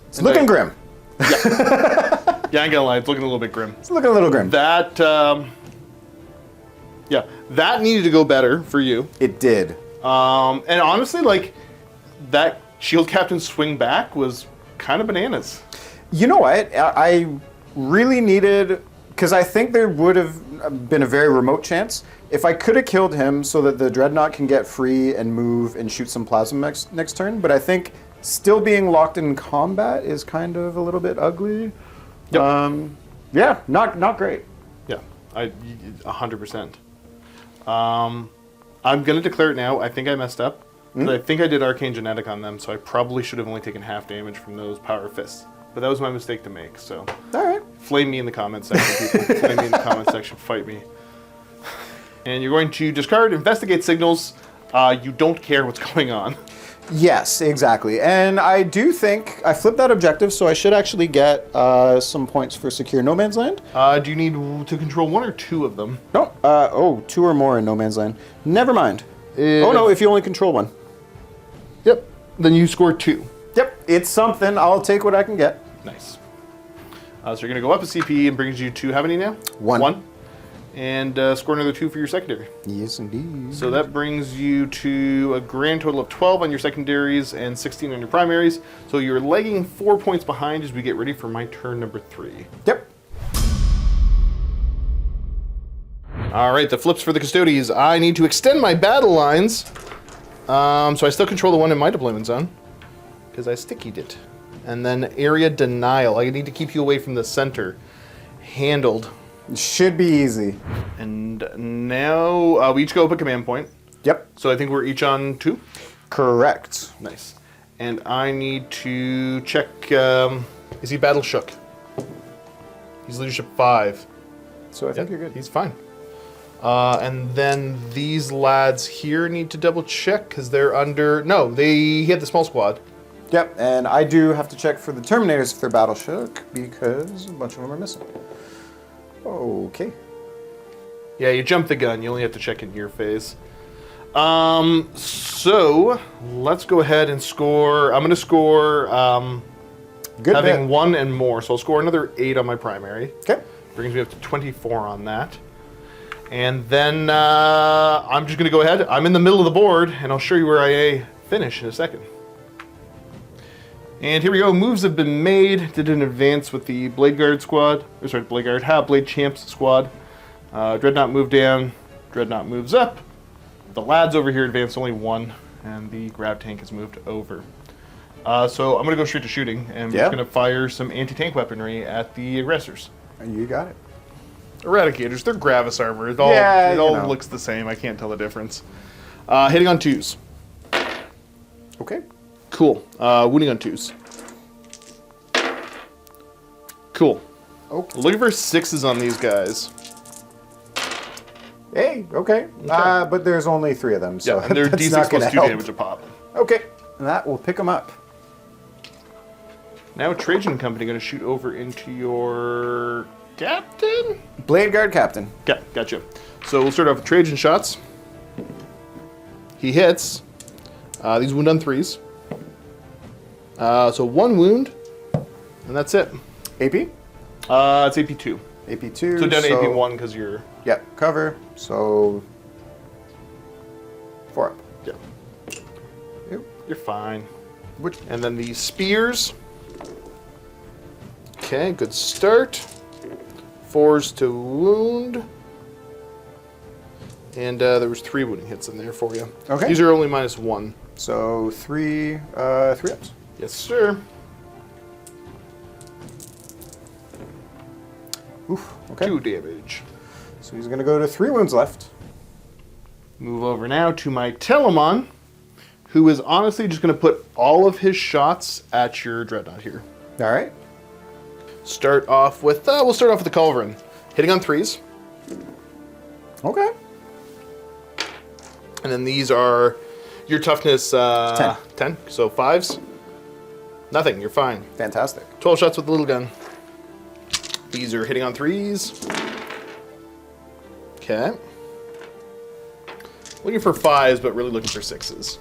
It's looking grim. Yeah, I ain't gonna lie, it's looking a little bit grim. It's looking a little grim. That, yeah, that needed to go better for you. It did. And honestly, like, that shield captain swing back was kind of bananas. You know what? I really needed, because I think there would have been a very remote chance if I could have killed him so that the Dreadnought can get free and move and shoot some plasma next turn. But I think still being locked in combat is kind of a little bit ugly. Yep. Yeah, not great. Yeah, 100%. I'm gonna declare it now. I think I messed up. But I think I did Arcane Genetic on them, so I probably should have only taken half damage from those Power Fists. But that was my mistake to make, so... All right. Flame me in the comments section, people. Flame me in the comments section. Fight me. And you're going to discard Investigate Signals. You don't care what's going on. Yes, exactly. And I do think I flipped that objective, so I should actually get some points for Secure No Man's Land. Do you need to control 1 or 2 of them? No. 2 or more in No Man's Land. Never mind. Oh no, if you only control 1. Yep. Then you score 2. Yep, it's something. I'll take what I can get. Nice. So you're going to go up a CPE and brings you to how many now? 1. And score another 2 for your secondary. Yes, indeed. So that brings you to a grand total of 12 on your secondaries and 16 on your primaries. So you're lagging 4 points behind as we get ready for my turn number 3. Yep. All right, the flips for the Custodes. I need to extend my battle lines. So I still control the one in my deployment zone because I stickied it. And then area denial. I need to keep you away from the center. Handled. Should be easy. And now we each go up a command point. Yep. So I think we're each on 2. Correct. Nice. And I need to check, is he battle shook? He's leadership 5. So I think Yep, you're good. He's fine. And then these lads here need to double check because they're under. No, he had the small squad. Yep, and I do have to check for the Terminators if they're battle shook because a bunch of them are missing. Okay. Yeah, you jumped the gun. You only have to check in your phase. So let's go ahead and score. I'm going to score Good having bit. 1 and more. So I'll score another 8 on my primary. Okay. Brings me up to 24 on that. And then I'm just going to go ahead. I'm in the middle of the board, and I'll show you where I finish in a second. And here we go. Moves have been made. Did an advance with the Blade Guard squad. Or sorry, Blade Guard. Blade Champs squad. Dreadnought moved down. Dreadnought moves up. The lads over here advanced only 1, and the grab tank has moved over. So I'm going to go straight to shooting, and we're just going to fire some anti-tank weaponry at the aggressors. You got it. Eradicators, they're Gravis armor. It all looks the same. I can't tell the difference. Hitting on 2s. Okay. Cool. Wounding on 2s. Cool. Okay. Looking for 6s on these guys. Hey, okay. But there's only 3 of them, so Yeah, and they're that's D6 not going plus to 2 help. damage a pop. Okay, and that will pick them up. Now Trajan Company going to shoot over into your captain? Blade Guard Captain. Yeah, gotcha. So we'll start off with Trajan shots. He hits. These wound on 3s. So 1 wound, and that's it. AP? It's AP2. AP2. So down to AP1 because you're... Yep, cover. So 4 up. Yeah. Yep. You're fine. Which? And then the spears. Okay, good start. 4s to wound. And there was 3 wounding hits in there for you. Okay. These are only -1. So 3 ups. Yes, sir. Oof. Okay. 2 damage. So he's going to go to 3 wounds left. Move over now to my Telemon, who is honestly just going to put all of his shots at your Dreadnought here. All right. Start off with, we'll start off with the Culverin. Hitting on 3s. Okay. And then these are your toughness 10. 10. So 5s. Nothing, you're fine. Fantastic. 12 shots with the little gun. These are hitting on 3s. Okay. Looking for 5s, but really looking for 6s.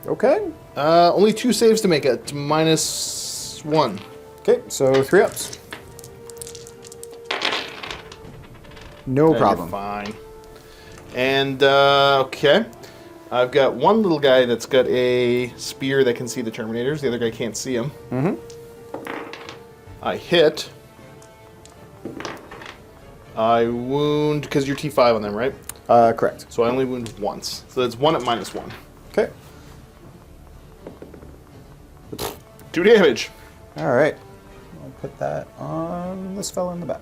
Okay. Only 2 saves to make it. -1. Okay, so 3 ups. No You're problem. fine. And, okay. I've got one little guy that's got a spear that can see the Terminators. The other guy can't see him. Mm-hmm. I hit. I wound, because you're T5 on them, right? Correct. So I only wound once. So that's 1 at -1. Okay. 2 damage. All right. I'll put that on this fella in the back.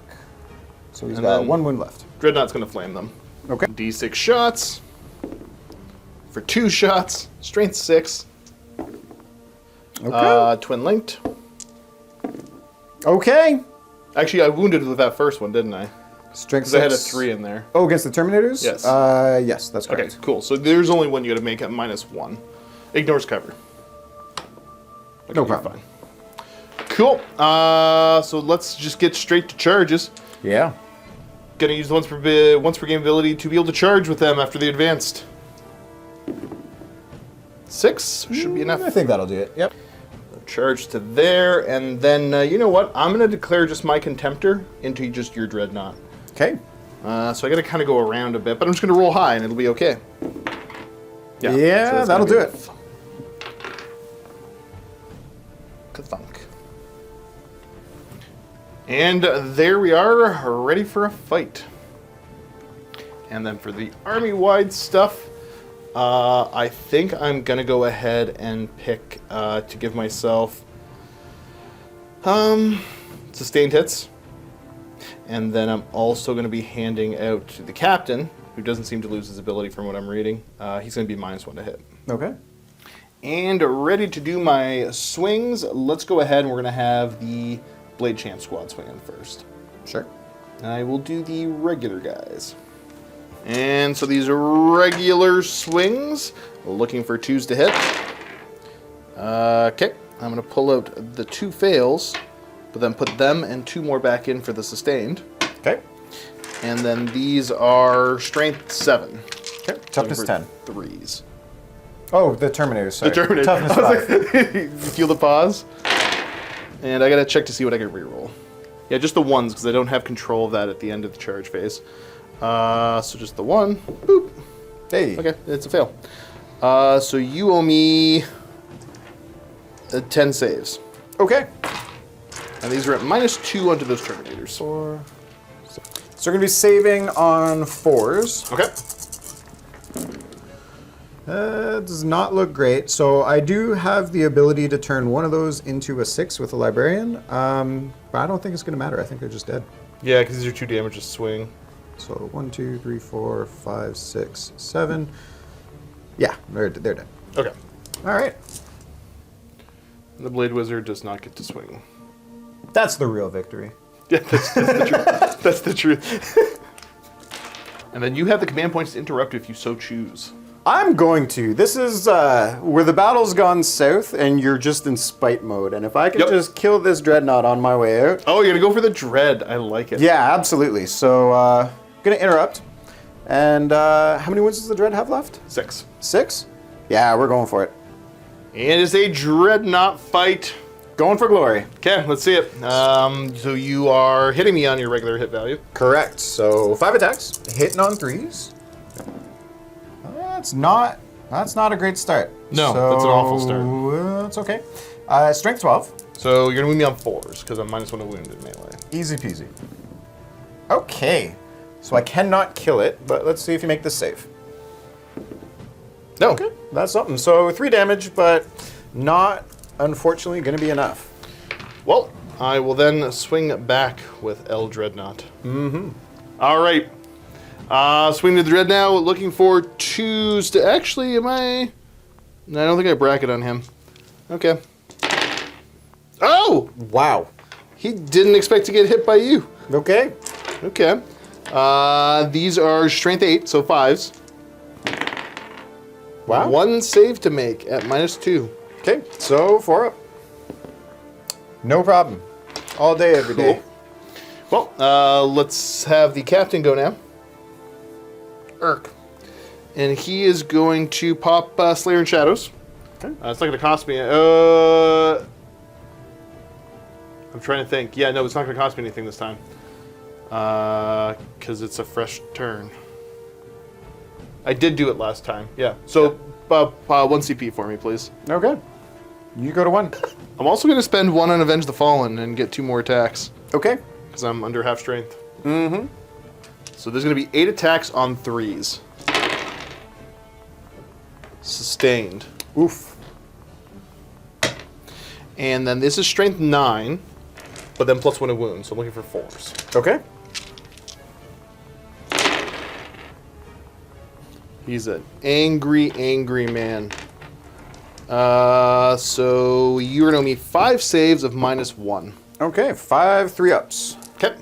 So he's And got then- 1 wound left. Dreadnought's going to flame them. Okay. D6 shots. For 2 shots. Strength 6. Okay. Twin linked. Okay. Actually, I wounded with that first one, didn't I? Strength Because I had a 6. 3 in there. Oh, against the Terminators? Yes. Yes, that's Okay, correct. cool. So there's only one you got to make at -1. Ignores cover. Okay, No you're problem. fine. Cool. So let's just get straight to charges. Yeah. Gonna use the once per game ability to be able to charge with them after they advanced. 6 should be enough. I think that'll do it. Yep. Charge to there, and then you know what? I'm gonna declare just my Contemptor into just your Dreadnought. Okay. So I gotta kind of go around a bit, but I'm just gonna roll high, and it'll be okay. Yeah, so that's that'll gonna do be it. Ka-thunk. And there we are, ready for a fight. And then for the army-wide stuff, I think I'm gonna go ahead and pick to give myself sustained hits. And then I'm also going to be handing out to the captain, who doesn't seem to lose his ability from what I'm reading. He's going to be -1 to hit. Okay. And ready to do my swings. Let's go ahead and we're going to have the Blade Champ squad swing in first. Sure. I will do the regular guys. And so these are regular swings, looking for 2s to hit. Okay, I'm going to pull out the 2 fails, but then put them and 2 more back in for the sustained. Okay. And then these are strength 7. Okay. Toughness 10. 3s. Oh, the Terminator, sorry. The Terminator. Toughness 5. You feel the pause? And I got to check to see what I can reroll. Yeah, just the 1s, because I don't have control of that at the end of the charge phase. So just the 1. Boop. Hey. Okay, it's a fail. So you owe me 10 saves. Okay. And these are at -2 onto those Terminators. 4. So we're going to be saving on 4s. Okay. Does not look great. So I do have the ability to turn one of those into a 6 with a Librarian. But I don't think it's going to matter. I think they're just dead. Yeah, because these are 2 damage to swing. So 1, 2, 3, 4, 5, 6, 7. Yeah, they're dead. Okay. All right. The Blade Wizard does not get to swing. That's the real victory. Yeah, that's the truth. That's the truth. And then you have the command points to interrupt if you so choose. I'm going to. This is where the battle's gone south and you're just in spite mode. And if I can just kill this dreadnought on my way out. Oh, you're going to go for the dread. I like it. Yeah, absolutely. So, going to interrupt. And how many wounds does the dread have left? 6. 6? Yeah, we're going for it. And it's a dreadnought fight. Going for glory. Okay, let's see it. So you are hitting me on your regular hit value. Correct. So 5 attacks, hitting on 3s. That's not a great start. No, that's an awful start. It's okay. Strength 12. So you're gonna wound me on 4s because I'm -1 to wound in melee. Easy peasy. Okay. So I cannot kill it, but let's see if you make this save. No. Okay, that's something. So 3 damage, but not unfortunately going to be enough. Well, I will then swing back with El Dreadnought. Mm-hmm. All right. Swing to the Dread now, looking for 2s to... Actually, am I... No, I don't think I bracket on him. Okay. Oh! Wow. He didn't expect to get hit by you. Okay. Okay. These are strength 8, so 5s. Wow. 1 save to make at -2. Okay, so 4 up. No problem. All day, every day. Well, let's have the captain go now. Urk. And he is going to pop Slayer in Shadows. Okay. It's not going to cost me... I'm trying to think. Yeah, no, it's not going to cost me anything this time. Because it's a fresh turn. I did do it last time. Yeah. So, 1 CP for me, please. Okay. You go to 1. I'm also going to spend 1 on Avenge the Fallen and get 2 more attacks. Okay. Because I'm under half strength. Mm-hmm. So there's going to be 8 attacks on 3s. Sustained. Oof. And then this is strength 9, but then +1 to wound, so I'm looking for 4s. Okay. He's an angry, angry man. So you're going to need 5 saves of -1. Okay, 5 3-ups. Okay.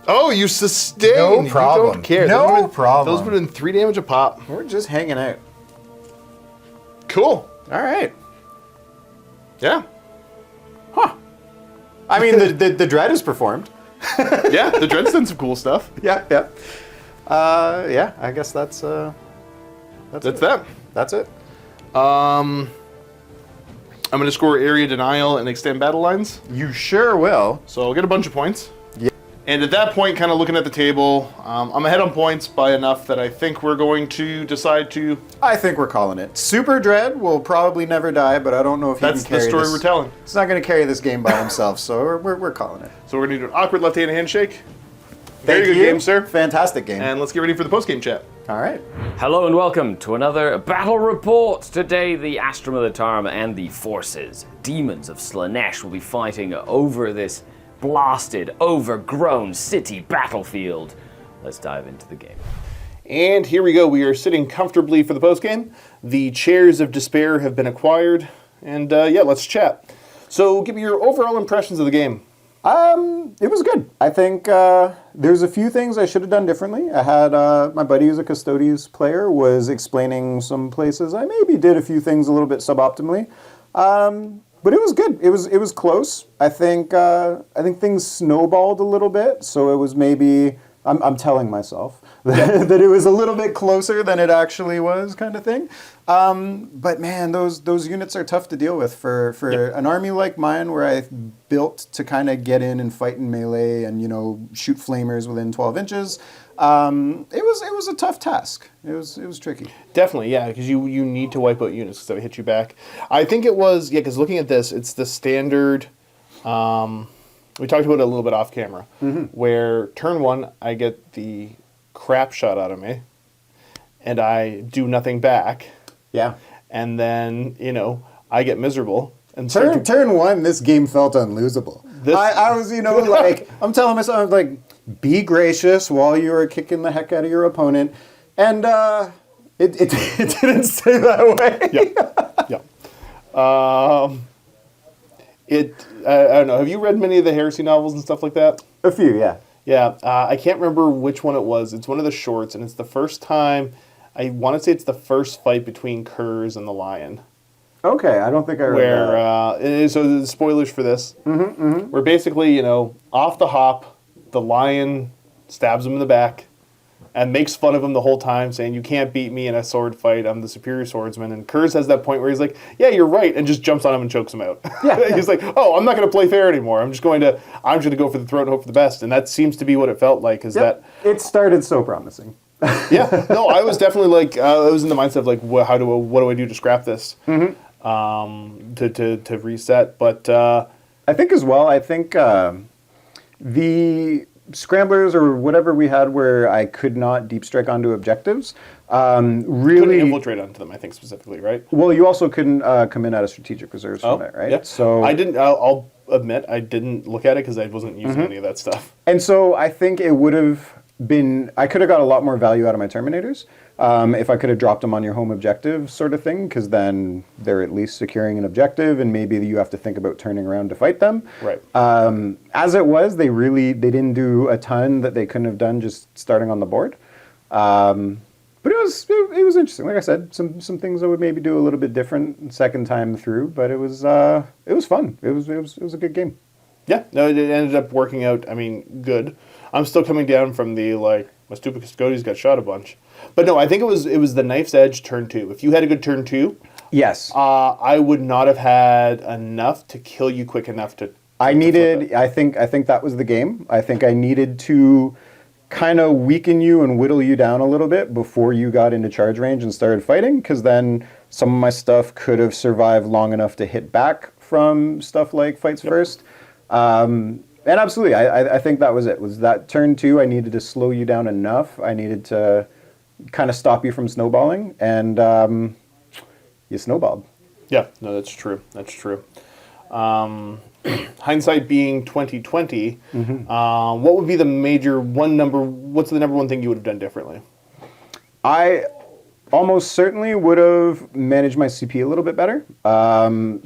Oh, you sustained. No problem. You don't care. No problem. Those would have been 3 damage a pop. We're just hanging out. Cool. All right. Yeah. Huh. I mean, the dread is performed. Yeah, the Dread's done some cool stuff. Yeah, yeah. Yeah, I guess that's it. that. That's it. I'm going to score area denial and extend battle lines. You sure will. So I'll get a bunch of points. Yeah. And at that point, kind of looking at the table, I'm ahead on points by enough that I think we're going to decide to... I think we're calling it. Super Dread will probably never die, but I don't know if he can That's carry the story this. we're telling. He's not going to carry this game by himself, so we're calling it. So we're going to do an awkward left-hand handshake. Thank Very good you. game, sir. Fantastic game. And let's get ready for the post-game chat. All right. Hello and welcome to another battle report. Today, the Astra Militarum and the forces, Demons of Slanesh, will be fighting over this blasted, overgrown city battlefield. Let's dive into the game. And here we go. We are sitting comfortably for the post-game. The chairs of despair have been acquired. And yeah, let's chat. So give me your overall impressions of the game. It was good. I think there's a few things I should have done differently. I had my buddy who's a Custodes player was explaining some places I maybe did a few things a little bit suboptimally, but it was good. It was close. I think things snowballed a little bit, so it was maybe I'm telling myself that it was a little bit closer than it actually was, kind of thing. But man, those units are tough to deal with for an army like mine, where I built to kind of get in and fight in melee and shoot flamers within 12 inches. It was a tough task. It was tricky. Definitely, yeah, because you need to wipe out units because they hit you back. I think it was, because looking at this, it's the standard. We talked about it a little bit off camera, where turn one, I get the crap shot out of me, and I do nothing back. Yeah. And then, I get miserable. And turn one, this game felt unlosable. I was, like, I'm telling myself, like, be gracious while you are kicking the heck out of your opponent. And it didn't stay that way. I don't know. Have you read many of the Heresy novels and stuff like that? A few, yeah. Yeah. I can't remember which one it was. It's one of the shorts, and it's the first time. I want to say it's the first fight between Kurz and the Lion. Okay, I don't think I read that. So the spoilers for this. Where basically, off the hop, the Lion stabs him in the back and makes fun of him the whole time, saying, "You can't beat me in a sword fight. I'm the superior swordsman." And Kurz has that point where he's like, "Yeah, you're right," and just jumps on him and chokes him out. Yeah. He's like, "Oh, I'm not going to play fair anymore. I'm just going to go for the throat and hope for the best." And that seems to be what it felt like. It started so promising. Yeah. No, I was definitely like, I was in the mindset of like, what do I do to scrap this? To reset. But I think as well, the scramblers or whatever we had where I could not deep strike onto objectives, really couldn't infiltrate onto them, I think, specifically, right? Well, you also couldn't come in out of strategic reserves from it, right? Yeah. So I didn't. I'll admit I didn't look at it because I wasn't using any of that stuff. And so I think it would have been. I could have got a lot more value out of my Terminators if I could have dropped them on your home objective, sort of thing, because then they're at least securing an objective, and maybe you have to think about turning around to fight them. Right. As it was, they didn't do a ton that they couldn't have done just starting on the board. But it was interesting. Like I said, some things I would maybe do a little bit different second time through, but it was fun. It was a good game. Yeah, no, it ended up working out. I mean, good. I'm still coming down from the my stupid Custodes got shot a bunch, but no, I think it was the Knife's Edge turn 2. If you had a good turn 2, yes, I would not have had enough to kill you quick enough to. I think that was the game. I think I needed to kind of weaken you and whittle you down a little bit before you got into charge range and started fighting, because then some of my stuff could have survived long enough to hit back from stuff like fights first. And absolutely, I think that was it. Was that turn 2, I needed to slow you down enough. I needed to kind of stop you from snowballing, and you snowballed. Yeah, no, that's true. That's true. Hindsight being 2020, what would be the what's the number one thing you would have done differently? I almost certainly would have managed my CP a little bit better.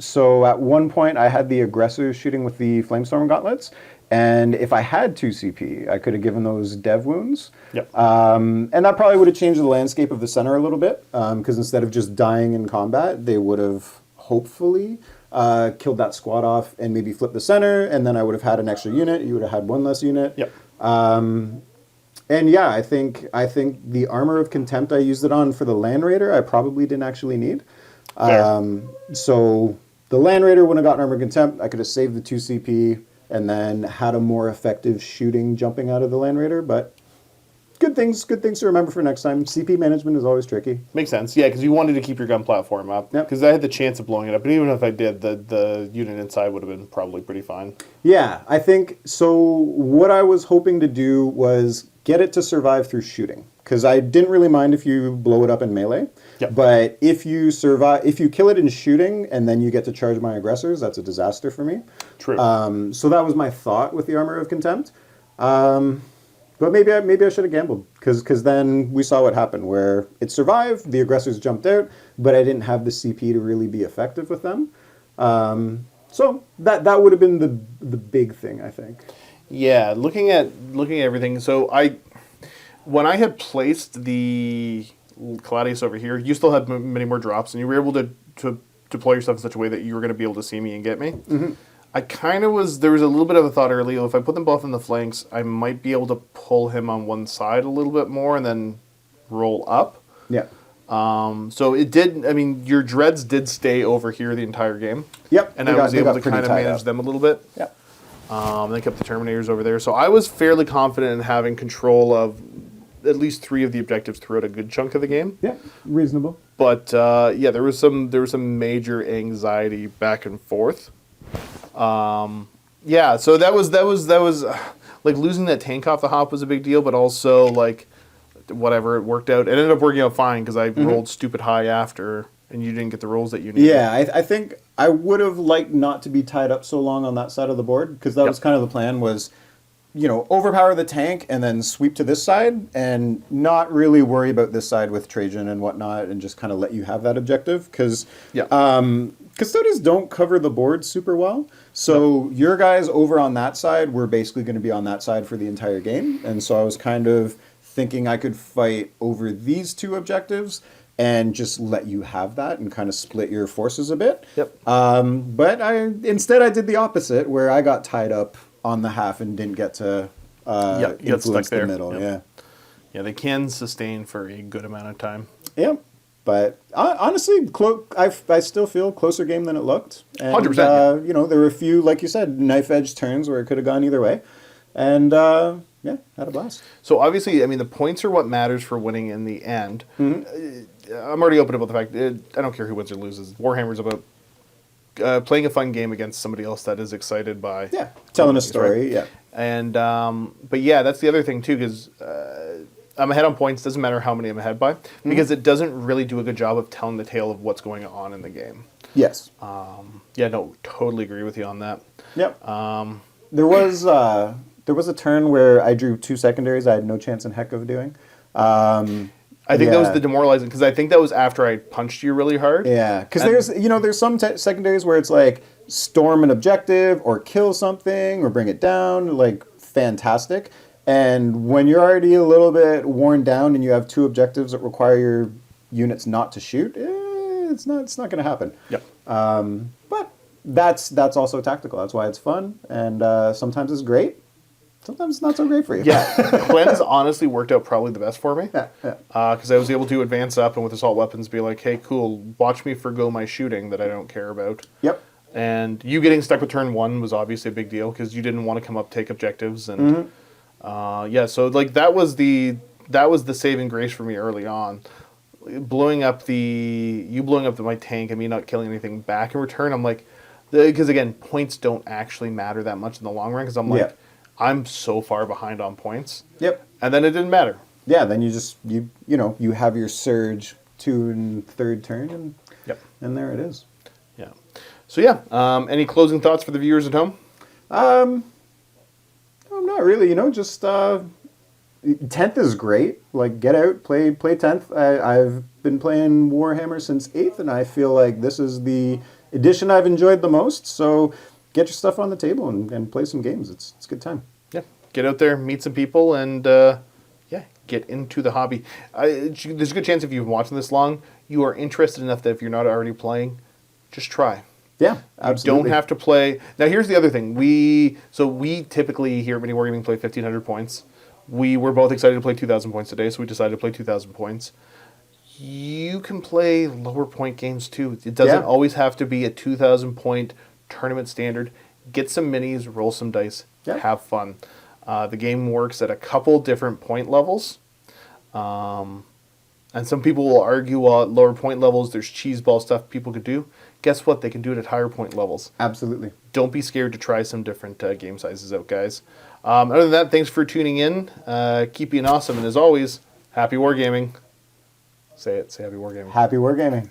So at one point, I had the aggressors shooting with the Flamestorm gauntlets, and if I had 2 CP, I could have given those dev wounds. Yep. And that probably would have changed the landscape of the center a little bit, because instead of just dying in combat, they would have hopefully killed that squad off and maybe flipped the center, and then I would have had an extra unit. You would have had one less unit. Yep. And yeah, I think the Armor of Contempt I used it on for the Land Raider, I probably didn't actually need. So the Land Raider wouldn't have gotten Armor of Contempt. I could have saved the 2 CP and then had a more effective shooting jumping out of the Land Raider. But good things to remember for next time. CP management is always tricky. Makes sense, yeah, because you wanted to keep your gun platform up. Because I had the chance of blowing it up, and even if I did, the unit inside would have been probably pretty fine. Yeah, I think so. What I was hoping to do was get it to survive through shooting, because I didn't really mind if you blow it up in melee. Yep. But if you kill it in shooting and then you get to charge my aggressors, that's a disaster for me. True. So that was my thought with the Armor of Contempt. But maybe I should have gambled, because then we saw what happened, where it survived, the aggressors jumped out, but I didn't have the CP to really be effective with them. So that would have been the big thing, I think. Yeah, looking at everything. So when I had placed the Caladius over here, you still had many more drops, and you were able to deploy yourself in such a way that you were going to be able to see me and get me. Mm-hmm. I kind of was. There was a little bit of a thought earlier. If I put them both in the flanks, I might be able to pull him on one side a little bit more, and then roll up. Yeah. So it did. I mean, your dreads did stay over here the entire game. Yep. And I was able to kind of manage them a little bit. Yep. They kept the Terminators over there, so I was fairly confident in having control of at least 3 of the objectives throughout a good chunk of the game. Yeah, reasonable. But yeah, there was some major anxiety back and forth. Yeah, so that was like losing that tank off the hop was a big deal, but also like whatever, it worked out. It ended up working out fine because I rolled stupid high after, and you didn't get the rolls that you needed. Yeah, I think I would have liked not to be tied up so long on that side of the board, because that was kind of the plan, was, you know, overpower the tank and then sweep to this side and not really worry about this side with Trajan and whatnot, and just kind of let you have that objective, because Custodes don't cover the board super well. So your guys over on that side were basically going to be on that side for the entire game, and so I was kind of thinking I could fight over these 2 objectives and just let you have that and kind of split your forces a bit. Yep. But instead I did the opposite, where I got tied up on the half and didn't get to influence the middle. Yep. Yeah, they can sustain for a good amount of time. Yeah. But honestly, I still feel closer game than it looked. And, 100%. You know, there were a few, like you said, knife edge turns where it could have gone either way. And yeah, had a blast. So obviously, I mean, the points are what matters for winning in the end. I'm already open about the fact I don't care who wins or loses. Warhammer's about playing a fun game against somebody else that is excited by telling a story. Right? Yeah, and but yeah, that's the other thing too, because I'm ahead on points. Doesn't matter how many I'm ahead by, because it doesn't really do a good job of telling the tale of what's going on in the game. Yes. Yeah, no, totally agree with you on that. Yep. There was a turn where I drew 2 secondaries I had no chance in heck of doing. I think that was the demoralizing, because I think that was after I punched you really hard. Yeah, because there's some secondaries where it's like storm an objective or kill something or bring it down, like fantastic. And when you're already a little bit worn down and you have 2 objectives that require your units not to shoot, it's not going to happen. Yep. But that's also tactical. That's why it's fun, and sometimes it's great. Sometimes it's not so great for you. Yeah, cleanse honestly worked out probably the best for me. Yeah. Because I was able to advance up and with assault weapons be like, hey, cool, watch me forgo my shooting that I don't care about. Yep. And you getting stuck with turn 1 was obviously a big deal because you didn't want to come up take objectives, and yeah, so like that was the saving grace for me early on. Blowing up my tank and me not killing anything back in return. I'm like, because again, points don't actually matter that much in the long run, because I'm like, I'm so far behind on points. Yep. And then it didn't matter. Yeah, then you have your surge 2 and 3rd turn, and there it is. Yeah. So yeah, any closing thoughts for the viewers at home? Not really. Just 10th is great. Like, get out, play 10th. I've been playing Warhammer since 8th, and I feel like this is the edition I've enjoyed the most. So get your stuff on the table and play some games. It's a good time. Yeah, get out there, meet some people, and get into the hobby. There's a good chance if you've been watching this long, you are interested enough that if you're not already playing, just try. Yeah, absolutely. You don't have to play. Now, here's the other thing. We typically here at MiniWarGaming play 1,500 points. We were both excited to play 2,000 points today, so we decided to play 2,000 points. You can play lower point games too. It doesn't always have to be a 2,000 point tournament standard. Get some minis, roll some dice, have fun. The game works at a couple different point levels. And some people will argue, well, at lower point levels, there's cheeseball stuff people could do. Guess what? They can do it at higher point levels. Absolutely. Don't be scared to try some different game sizes out, guys. Other than that, thanks for tuning in. Keep being awesome. And as always, happy wargaming. Say it. Say happy wargaming. Happy wargaming.